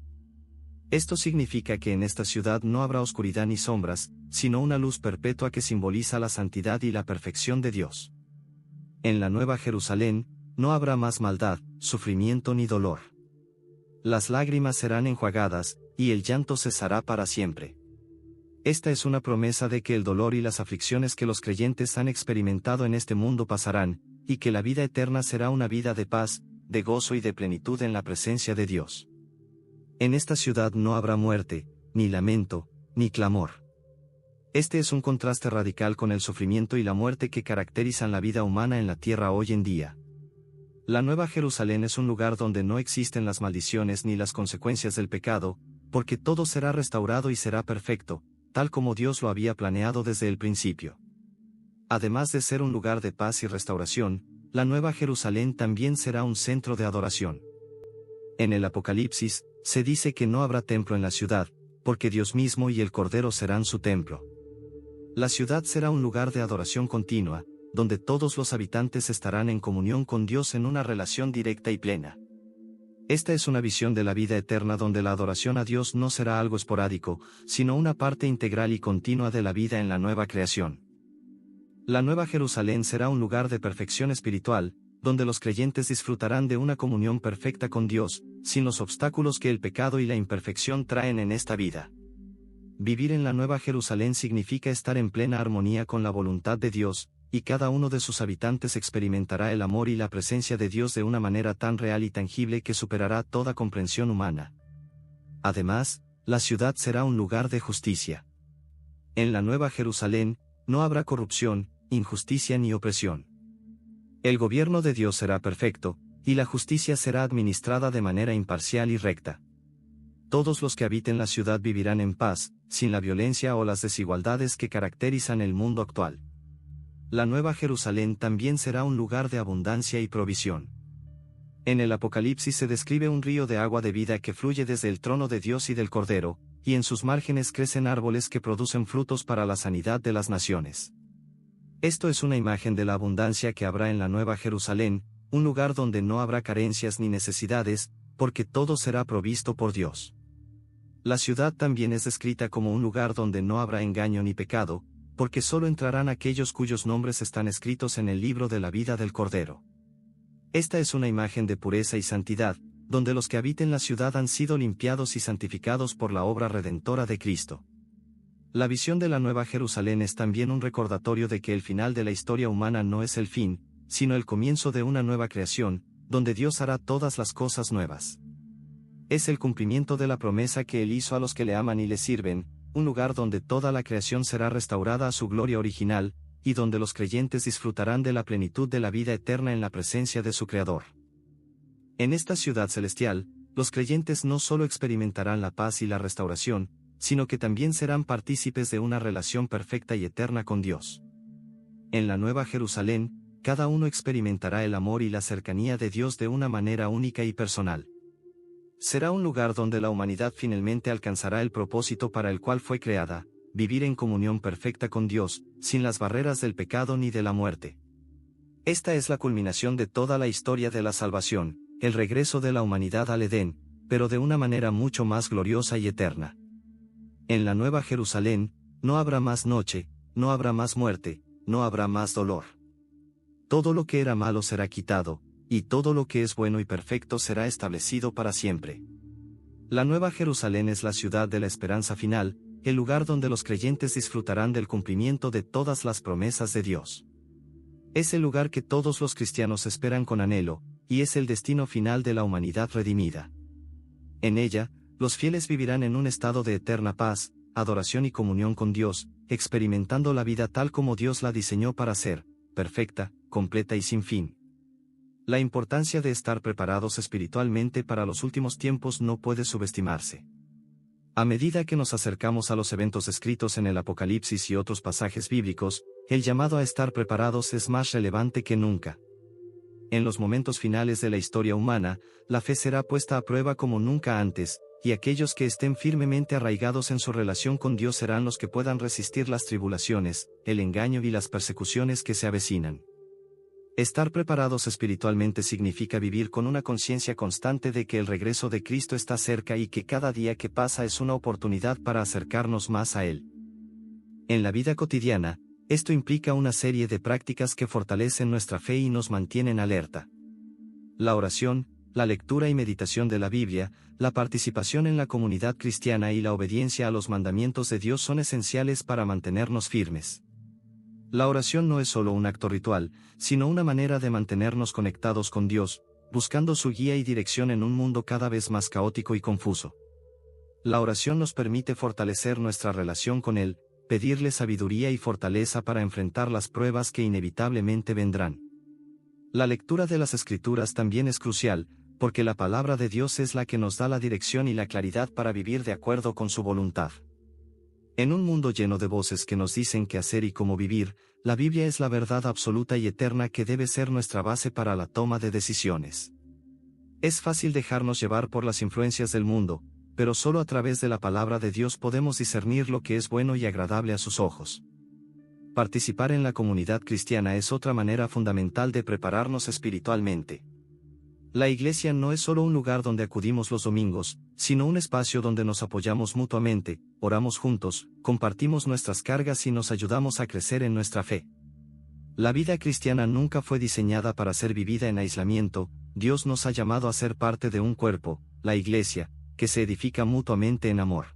Esto significa que en esta ciudad no habrá oscuridad ni sombras, sino una luz perpetua que simboliza la santidad y la perfección de Dios. En la Nueva Jerusalén, no habrá más maldad, sufrimiento ni dolor. Las lágrimas serán enjuagadas, y el llanto cesará para siempre. Esta es una promesa de que el dolor y las aflicciones que los creyentes han experimentado en este mundo pasarán, y que la vida eterna será una vida de paz, de gozo y de plenitud en la presencia de Dios. En esta ciudad no habrá muerte, ni lamento, ni clamor. Este es un contraste radical con el sufrimiento y la muerte que caracterizan la vida humana en la tierra hoy en día. La Nueva Jerusalén es un lugar donde no existen las maldiciones ni las consecuencias del pecado, porque todo será restaurado y será perfecto, tal como Dios lo había planeado desde el principio. Además de ser un lugar de paz y restauración, la Nueva Jerusalén también será un centro de adoración. En el Apocalipsis, se dice que no habrá templo en la ciudad, porque Dios mismo y el Cordero serán su templo. La ciudad será un lugar de adoración continua, donde todos los habitantes estarán en comunión con Dios en una relación directa y plena. Esta es una visión de la vida eterna donde la adoración a Dios no será algo esporádico, sino una parte integral y continua de la vida en la nueva creación. La Nueva Jerusalén será un lugar de perfección espiritual, donde los creyentes disfrutarán de una comunión perfecta con Dios, sin los obstáculos que el pecado y la imperfección traen en esta vida. Vivir en la Nueva Jerusalén significa estar en plena armonía con la voluntad de Dios, y cada uno de sus habitantes experimentará el amor y la presencia de Dios de una manera tan real y tangible que superará toda comprensión humana. Además, la ciudad será un lugar de justicia. En la Nueva Jerusalén, no habrá corrupción, injusticia ni opresión. El gobierno de Dios será perfecto, y la justicia será administrada de manera imparcial y recta. Todos los que habiten la ciudad vivirán en paz, sin la violencia o las desigualdades que caracterizan el mundo actual. La Nueva Jerusalén también será un lugar de abundancia y provisión. En el Apocalipsis se describe un río de agua de vida que fluye desde el trono de Dios y del Cordero, y en sus márgenes crecen árboles que producen frutos para la sanidad de las naciones. Esto es una imagen de la abundancia que habrá en la Nueva Jerusalén, un lugar donde no habrá carencias ni necesidades, porque todo será provisto por Dios. La ciudad también es descrita como un lugar donde no habrá engaño ni pecado, porque solo entrarán aquellos cuyos nombres están escritos en el libro de la vida del Cordero. Esta es una imagen de pureza y santidad, donde los que habiten la ciudad han sido limpiados y santificados por la obra redentora de Cristo. La visión de la Nueva Jerusalén es también un recordatorio de que el final de la historia humana no es el fin, sino el comienzo de una nueva creación, donde Dios hará todas las cosas nuevas. Es el cumplimiento de la promesa que Él hizo a los que le aman y le sirven, un lugar donde toda la creación será restaurada a su gloria original, y donde los creyentes disfrutarán de la plenitud de la vida eterna en la presencia de su Creador. En esta ciudad celestial, los creyentes no solo experimentarán la paz y la restauración, sino que también serán partícipes de una relación perfecta y eterna con Dios. En la Nueva Jerusalén, cada uno experimentará el amor y la cercanía de Dios de una manera única y personal. Será un lugar donde la humanidad finalmente alcanzará el propósito para el cual fue creada, vivir en comunión perfecta con Dios, sin las barreras del pecado ni de la muerte. Esta es la culminación de toda la historia de la salvación, el regreso de la humanidad al Edén, pero de una manera mucho más gloriosa y eterna. En la Nueva Jerusalén, no habrá más noche, no habrá más muerte, no habrá más dolor. Todo lo que era malo será quitado, y todo lo que es bueno y perfecto será establecido para siempre. La Nueva Jerusalén es la ciudad de la esperanza final, el lugar donde los creyentes disfrutarán del cumplimiento de todas las promesas de Dios. Es el lugar que todos los cristianos esperan con anhelo, y es el destino final de la humanidad redimida. En ella, los fieles vivirán en un estado de eterna paz, adoración y comunión con Dios, experimentando la vida tal como Dios la diseñó para ser, perfecta, completa y sin fin. La importancia de estar preparados espiritualmente para los últimos tiempos no puede subestimarse. A medida que nos acercamos a los eventos escritos en el Apocalipsis y otros pasajes bíblicos, el llamado a estar preparados es más relevante que nunca. En los momentos finales de la historia humana, la fe será puesta a prueba como nunca antes, y aquellos que estén firmemente arraigados en su relación con Dios serán los que puedan resistir las tribulaciones, el engaño y las persecuciones que se avecinan. Estar preparados espiritualmente significa vivir con una conciencia constante de que el regreso de Cristo está cerca y que cada día que pasa es una oportunidad para acercarnos más a Él. En la vida cotidiana, esto implica una serie de prácticas que fortalecen nuestra fe y nos mantienen alerta. La oración, la lectura y meditación de la Biblia, la participación en la comunidad cristiana y la obediencia a los mandamientos de Dios son esenciales para mantenernos firmes. La oración no es solo un acto ritual, sino una manera de mantenernos conectados con Dios, buscando su guía y dirección en un mundo cada vez más caótico y confuso. La oración nos permite fortalecer nuestra relación con Él, pedirle sabiduría y fortaleza para enfrentar las pruebas que inevitablemente vendrán. La lectura de las Escrituras también es crucial, porque la palabra de Dios es la que nos da la dirección y la claridad para vivir de acuerdo con su voluntad. En un mundo lleno de voces que nos dicen qué hacer y cómo vivir, la Biblia es la verdad absoluta y eterna que debe ser nuestra base para la toma de decisiones. Es fácil dejarnos llevar por las influencias del mundo, pero solo a través de la palabra de Dios podemos discernir lo que es bueno y agradable a sus ojos. Participar en la comunidad cristiana es otra manera fundamental de prepararnos espiritualmente. La iglesia no es solo un lugar donde acudimos los domingos, sino un espacio donde nos apoyamos mutuamente, oramos juntos, compartimos nuestras cargas y nos ayudamos a crecer en nuestra fe. La vida cristiana nunca fue diseñada para ser vivida en aislamiento. Dios nos ha llamado a ser parte de un cuerpo, la iglesia, que se edifica mutuamente en amor.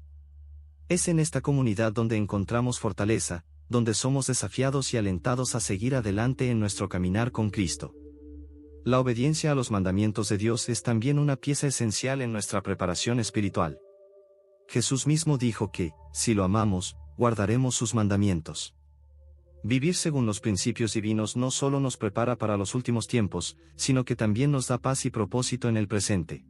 Es en esta comunidad donde encontramos fortaleza, donde somos desafiados y alentados a seguir adelante en nuestro caminar con Cristo. La obediencia a los mandamientos de Dios es también una pieza esencial en nuestra preparación espiritual. Jesús mismo dijo que, si lo amamos, guardaremos sus mandamientos. Vivir según los principios divinos no solo nos prepara para los últimos tiempos, sino que también nos da paz y propósito en el presente.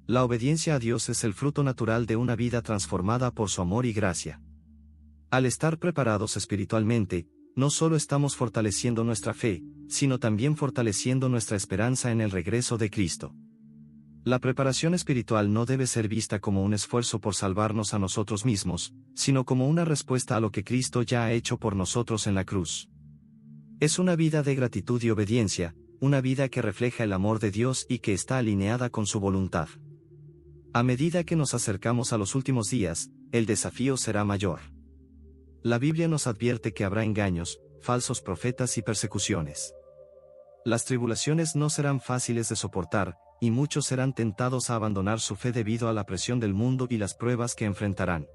La obediencia a Dios es el fruto natural de una vida transformada por su amor y gracia. Al estar preparados espiritualmente, no solo estamos fortaleciendo nuestra fe, sino también fortaleciendo nuestra esperanza en el regreso de Cristo. La preparación espiritual no debe ser vista como un esfuerzo por salvarnos a nosotros mismos, sino como una respuesta a lo que Cristo ya ha hecho por nosotros en la cruz. Es una vida de gratitud y obediencia, una vida que refleja el amor de Dios y que está alineada con su voluntad. A medida que nos acercamos a los últimos días, el desafío será mayor. La Biblia nos advierte que habrá engaños, falsos profetas y persecuciones. Las tribulaciones no serán fáciles de soportar, y muchos serán tentados a abandonar su fe debido a la presión del mundo y las pruebas que enfrentarán.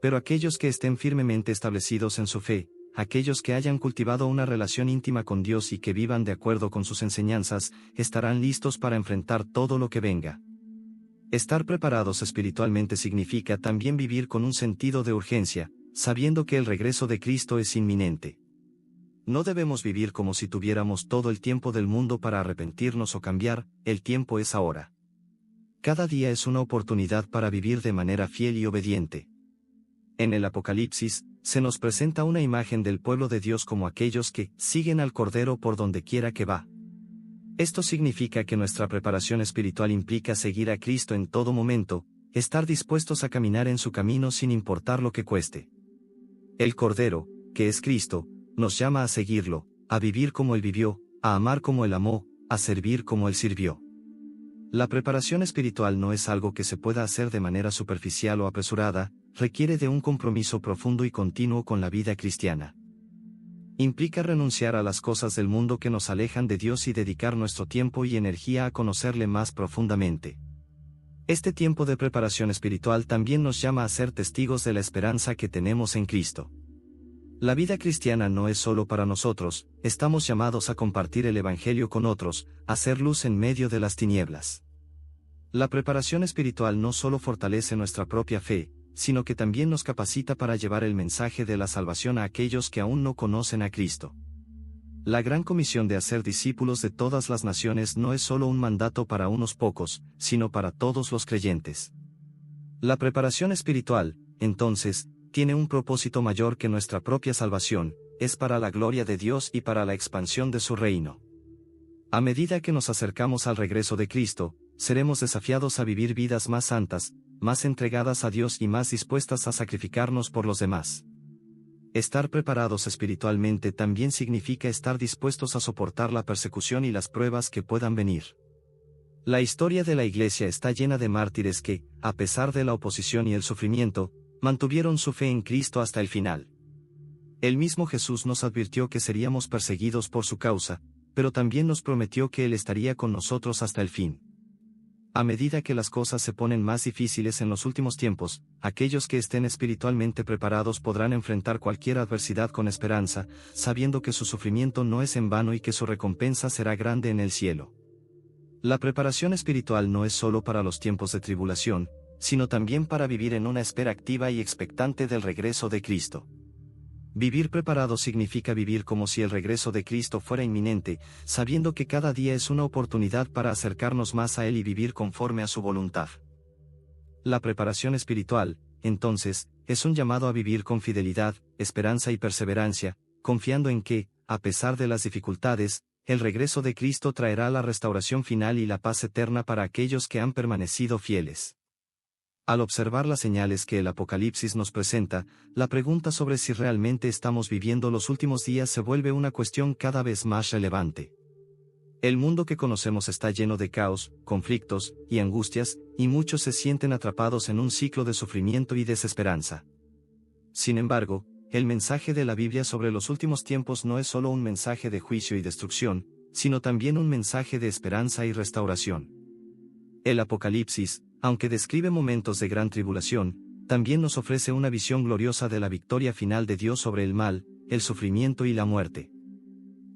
Pero aquellos que estén firmemente establecidos en su fe, aquellos que hayan cultivado una relación íntima con Dios y que vivan de acuerdo con sus enseñanzas, estarán listos para enfrentar todo lo que venga. Estar preparados espiritualmente significa también vivir con un sentido de urgencia, sabiendo que el regreso de Cristo es inminente. No debemos vivir como si tuviéramos todo el tiempo del mundo para arrepentirnos o cambiar, el tiempo es ahora. Cada día es una oportunidad para vivir de manera fiel y obediente. En el Apocalipsis, se nos presenta una imagen del pueblo de Dios como aquellos que siguen al Cordero por donde quiera que va. Esto significa que nuestra preparación espiritual implica seguir a Cristo en todo momento, estar dispuestos a caminar en su camino sin importar lo que cueste. El Cordero, que es Cristo, nos llama a seguirlo, a vivir como Él vivió, a amar como Él amó, a servir como Él sirvió. La preparación espiritual no es algo que se pueda hacer de manera superficial o apresurada, requiere de un compromiso profundo y continuo con la vida cristiana. Implica renunciar a las cosas del mundo que nos alejan de Dios y dedicar nuestro tiempo y energía a conocerle más profundamente. Este tiempo de preparación espiritual también nos llama a ser testigos de la esperanza que tenemos en Cristo. La vida cristiana no es solo para nosotros, estamos llamados a compartir el Evangelio con otros, a hacer luz en medio de las tinieblas. La preparación espiritual no solo fortalece nuestra propia fe, sino que también nos capacita para llevar el mensaje de la salvación a aquellos que aún no conocen a Cristo. La gran comisión de hacer discípulos de todas las naciones no es solo un mandato para unos pocos, sino para todos los creyentes. La preparación espiritual, entonces, tiene un propósito mayor que nuestra propia salvación, es para la gloria de Dios y para la expansión de su reino. A medida que nos acercamos al regreso de Cristo, seremos desafiados a vivir vidas más santas, más entregadas a Dios y más dispuestas a sacrificarnos por los demás. Estar preparados espiritualmente también significa estar dispuestos a soportar la persecución y las pruebas que puedan venir. La historia de la Iglesia está llena de mártires que, a pesar de la oposición y el sufrimiento, mantuvieron su fe en Cristo hasta el final. El mismo Jesús nos advirtió que seríamos perseguidos por su causa, pero también nos prometió que Él estaría con nosotros hasta el fin. A medida que las cosas se ponen más difíciles en los últimos tiempos, aquellos que estén espiritualmente preparados podrán enfrentar cualquier adversidad con esperanza, sabiendo que su sufrimiento no es en vano y que su recompensa será grande en el cielo. La preparación espiritual no es solo para los tiempos de tribulación, sino también para vivir en una espera activa y expectante del regreso de Cristo. Vivir preparado significa vivir como si el regreso de Cristo fuera inminente, sabiendo que cada día es una oportunidad para acercarnos más a Él y vivir conforme a su voluntad. La preparación espiritual, entonces, es un llamado a vivir con fidelidad, esperanza y perseverancia, confiando en que, a pesar de las dificultades, el regreso de Cristo traerá la restauración final y la paz eterna para aquellos que han permanecido fieles. Al observar las señales que el Apocalipsis nos presenta, la pregunta sobre si realmente estamos viviendo los últimos días se vuelve una cuestión cada vez más relevante. El mundo que conocemos está lleno de caos, conflictos y angustias, y muchos se sienten atrapados en un ciclo de sufrimiento y desesperanza. Sin embargo, el mensaje de la Biblia sobre los últimos tiempos no es solo un mensaje de juicio y destrucción, sino también un mensaje de esperanza y restauración. El Apocalipsis, aunque describe momentos de gran tribulación, también nos ofrece una visión gloriosa de la victoria final de Dios sobre el mal, el sufrimiento y la muerte.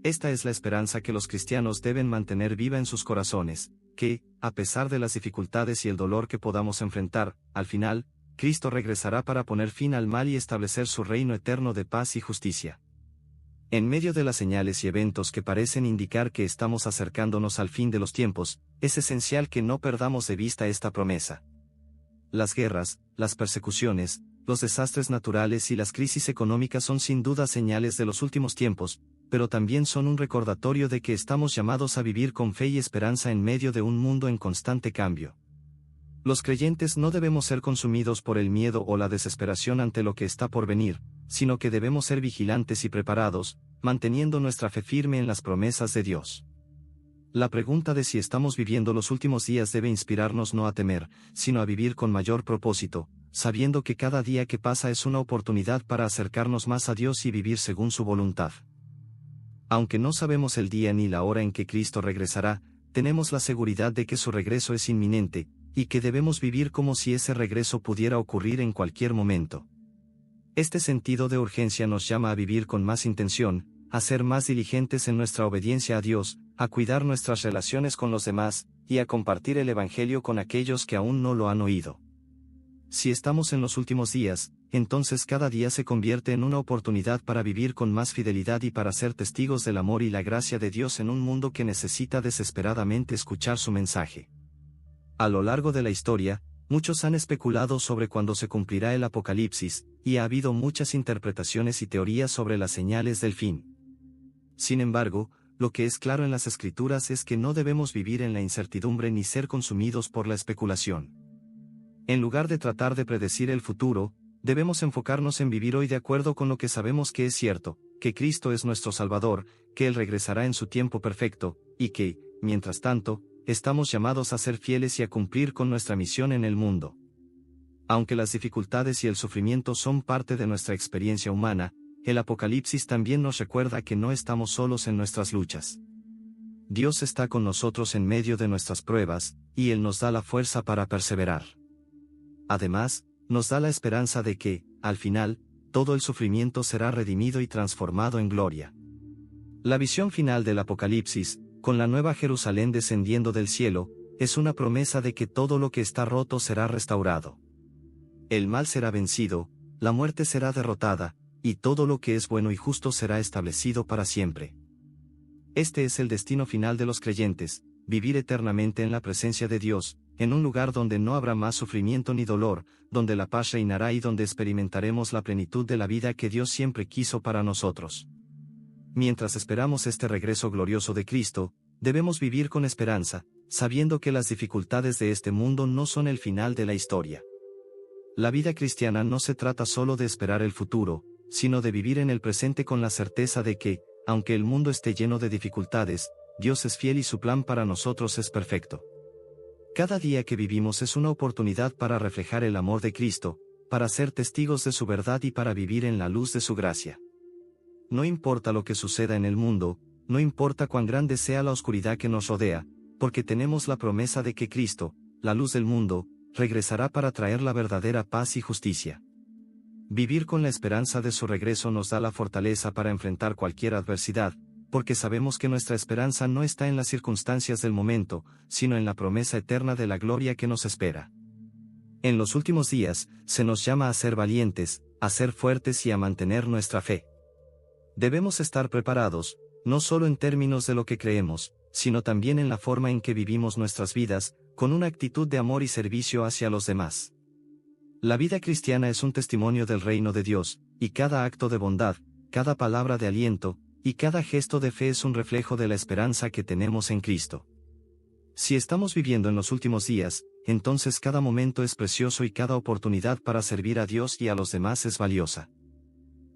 Esta es la esperanza que los cristianos deben mantener viva en sus corazones, que, a pesar de las dificultades y el dolor que podamos enfrentar, al final, Cristo regresará para poner fin al mal y establecer su reino eterno de paz y justicia. En medio de las señales y eventos que parecen indicar que estamos acercándonos al fin de los tiempos, es esencial que no perdamos de vista esta promesa. Las guerras, las persecuciones, los desastres naturales y las crisis económicas son sin duda señales de los últimos tiempos, pero también son un recordatorio de que estamos llamados a vivir con fe y esperanza en medio de un mundo en constante cambio. Los creyentes no debemos ser consumidos por el miedo o la desesperación ante lo que está por venir, sino que debemos ser vigilantes y preparados, manteniendo nuestra fe firme en las promesas de Dios. La pregunta de si estamos viviendo los últimos días debe inspirarnos no a temer, sino a vivir con mayor propósito, sabiendo que cada día que pasa es una oportunidad para acercarnos más a Dios y vivir según su voluntad. Aunque no sabemos el día ni la hora en que Cristo regresará, tenemos la seguridad de que su regreso es inminente, y que debemos vivir como si ese regreso pudiera ocurrir en cualquier momento. Este sentido de urgencia nos llama a vivir con más intención, a ser más diligentes en nuestra obediencia a Dios, a cuidar nuestras relaciones con los demás, y a compartir el Evangelio con aquellos que aún no lo han oído. Si estamos en los últimos días, entonces cada día se convierte en una oportunidad para vivir con más fidelidad y para ser testigos del amor y la gracia de Dios en un mundo que necesita desesperadamente escuchar su mensaje. A lo largo de la historia, muchos han especulado sobre cuándo se cumplirá el Apocalipsis, y ha habido muchas interpretaciones y teorías sobre las señales del fin. Sin embargo, lo que es claro en las Escrituras es que no debemos vivir en la incertidumbre ni ser consumidos por la especulación. En lugar de tratar de predecir el futuro, debemos enfocarnos en vivir hoy de acuerdo con lo que sabemos que es cierto, que Cristo es nuestro Salvador, que Él regresará en su tiempo perfecto, y que, mientras tanto, estamos llamados a ser fieles y a cumplir con nuestra misión en el mundo. Aunque las dificultades y el sufrimiento son parte de nuestra experiencia humana, el Apocalipsis también nos recuerda que no estamos solos en nuestras luchas. Dios está con nosotros en medio de nuestras pruebas, y Él nos da la fuerza para perseverar. Además, nos da la esperanza de que, al final, todo el sufrimiento será redimido y transformado en gloria. La visión final del Apocalipsis, con la nueva Jerusalén descendiendo del cielo, es una promesa de que todo lo que está roto será restaurado. El mal será vencido, la muerte será derrotada, y todo lo que es bueno y justo será establecido para siempre. Este es el destino final de los creyentes, vivir eternamente en la presencia de Dios, en un lugar donde no habrá más sufrimiento ni dolor, donde la paz reinará y donde experimentaremos la plenitud de la vida que Dios siempre quiso para nosotros. Mientras esperamos este regreso glorioso de Cristo, debemos vivir con esperanza, sabiendo que las dificultades de este mundo no son el final de la historia. La vida cristiana no se trata solo de esperar el futuro, sino de vivir en el presente con la certeza de que, aunque el mundo esté lleno de dificultades, Dios es fiel y su plan para nosotros es perfecto. Cada día que vivimos es una oportunidad para reflejar el amor de Cristo, para ser testigos de su verdad y para vivir en la luz de su gracia. No importa lo que suceda en el mundo, no importa cuán grande sea la oscuridad que nos rodea, porque tenemos la promesa de que Cristo, la luz del mundo, regresará para traer la verdadera paz y justicia. Vivir con la esperanza de su regreso nos da la fortaleza para enfrentar cualquier adversidad, porque sabemos que nuestra esperanza no está en las circunstancias del momento, sino en la promesa eterna de la gloria que nos espera. En los últimos días, se nos llama a ser valientes, a ser fuertes y a mantener nuestra fe. Debemos estar preparados, no solo en términos de lo que creemos, sino también en la forma en que vivimos nuestras vidas, con una actitud de amor y servicio hacia los demás. La vida cristiana es un testimonio del reino de Dios, y cada acto de bondad, cada palabra de aliento, y cada gesto de fe es un reflejo de la esperanza que tenemos en Cristo. Si estamos viviendo en los últimos días, entonces cada momento es precioso y cada oportunidad para servir a Dios y a los demás es valiosa.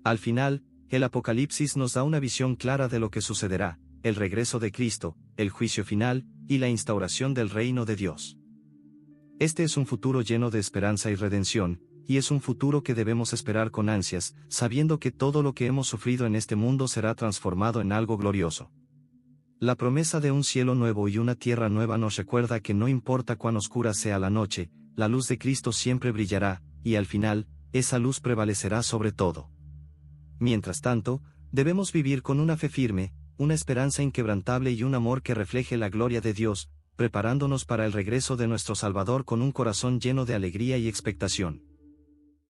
Al final, el Apocalipsis nos da una visión clara de lo que sucederá, el regreso de Cristo, el juicio final, y la instauración del reino de Dios. Este es un futuro lleno de esperanza y redención, y es un futuro que debemos esperar con ansias, sabiendo que todo lo que hemos sufrido en este mundo será transformado en algo glorioso. La promesa de un cielo nuevo y una tierra nueva nos recuerda que no importa cuán oscura sea la noche, la luz de Cristo siempre brillará, y al final, esa luz prevalecerá sobre todo. Mientras tanto, debemos vivir con una fe firme, una esperanza inquebrantable y un amor que refleje la gloria de Dios, preparándonos para el regreso de nuestro Salvador con un corazón lleno de alegría y expectación.